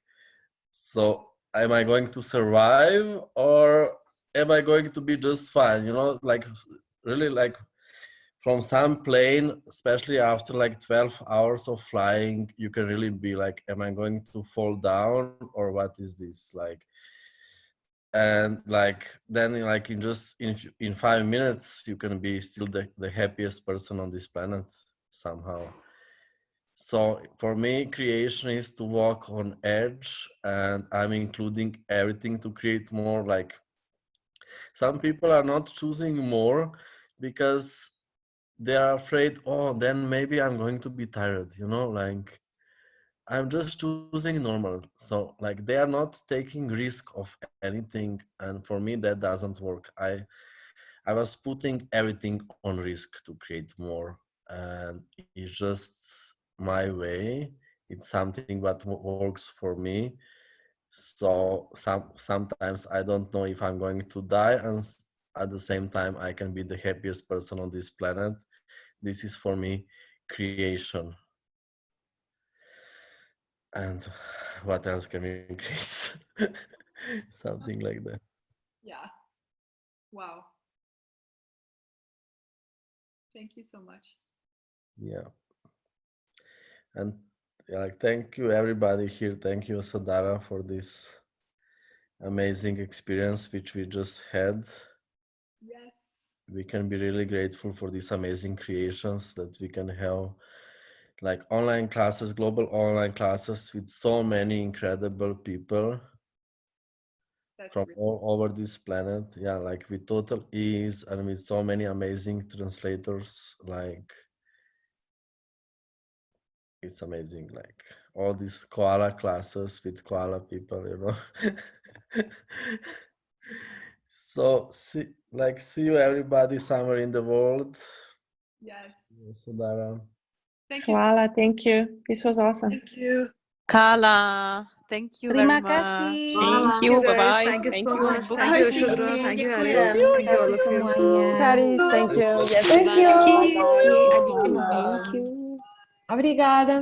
[SPEAKER 1] so am I going to survive or am I going to be just fine? You know, like really like from some plane, especially after like 12 hours of flying, you can really be like, am I going to fall down or what is this? Like, and like then like in 5 minutes you can be still the happiest person on this planet somehow. So for me, creation is to walk on edge, and I'm including everything to create more. Like some people are not choosing more because they are afraid, oh, then maybe I'm going to be tired, you know, like I'm just choosing normal. So like they are not taking risk of anything. And for me, that doesn't work. I was putting everything on risk to create more, and it's just my way. It's something that works for me. So sometimes I don't know if I'm going to die, and at the same time I can be the happiest person on this planet. This is for me creation. And what else can we create? Something like that.
[SPEAKER 2] Yeah. Wow. Thank you so much.
[SPEAKER 1] Yeah. And Yeah, like thank you everybody here. Thank you, Yasodhara, for this amazing experience which we just had.
[SPEAKER 2] Yes.
[SPEAKER 1] We can be really grateful for these amazing creations that we can have, like online classes, global online classes with so many incredible people from all over this planet. Yeah, like with total ease and with so many amazing translators. Like it's amazing. Like all these koala classes with koala people, you know. So see you everybody somewhere in the world.
[SPEAKER 2] Yes.
[SPEAKER 1] Yasodhara.
[SPEAKER 2] Thank you.
[SPEAKER 14] Koala, thank you. This was awesome.
[SPEAKER 3] Thank you.
[SPEAKER 15] Kala, thank you very
[SPEAKER 16] Terima
[SPEAKER 15] much.
[SPEAKER 16] kasih.
[SPEAKER 11] Thank you. Bye-bye. Thank you.
[SPEAKER 16] Thank you, Yasodhara. Thank you, Haris.
[SPEAKER 15] Thank
[SPEAKER 16] Thank you, all of you.
[SPEAKER 10] semuanya.
[SPEAKER 4] Haris, thank you.
[SPEAKER 14] Thank you.
[SPEAKER 4] Yasodhara, bye-bye.
[SPEAKER 16] Thank you.
[SPEAKER 4] Bye-bye.
[SPEAKER 10] Thank you.
[SPEAKER 14] Obrigada.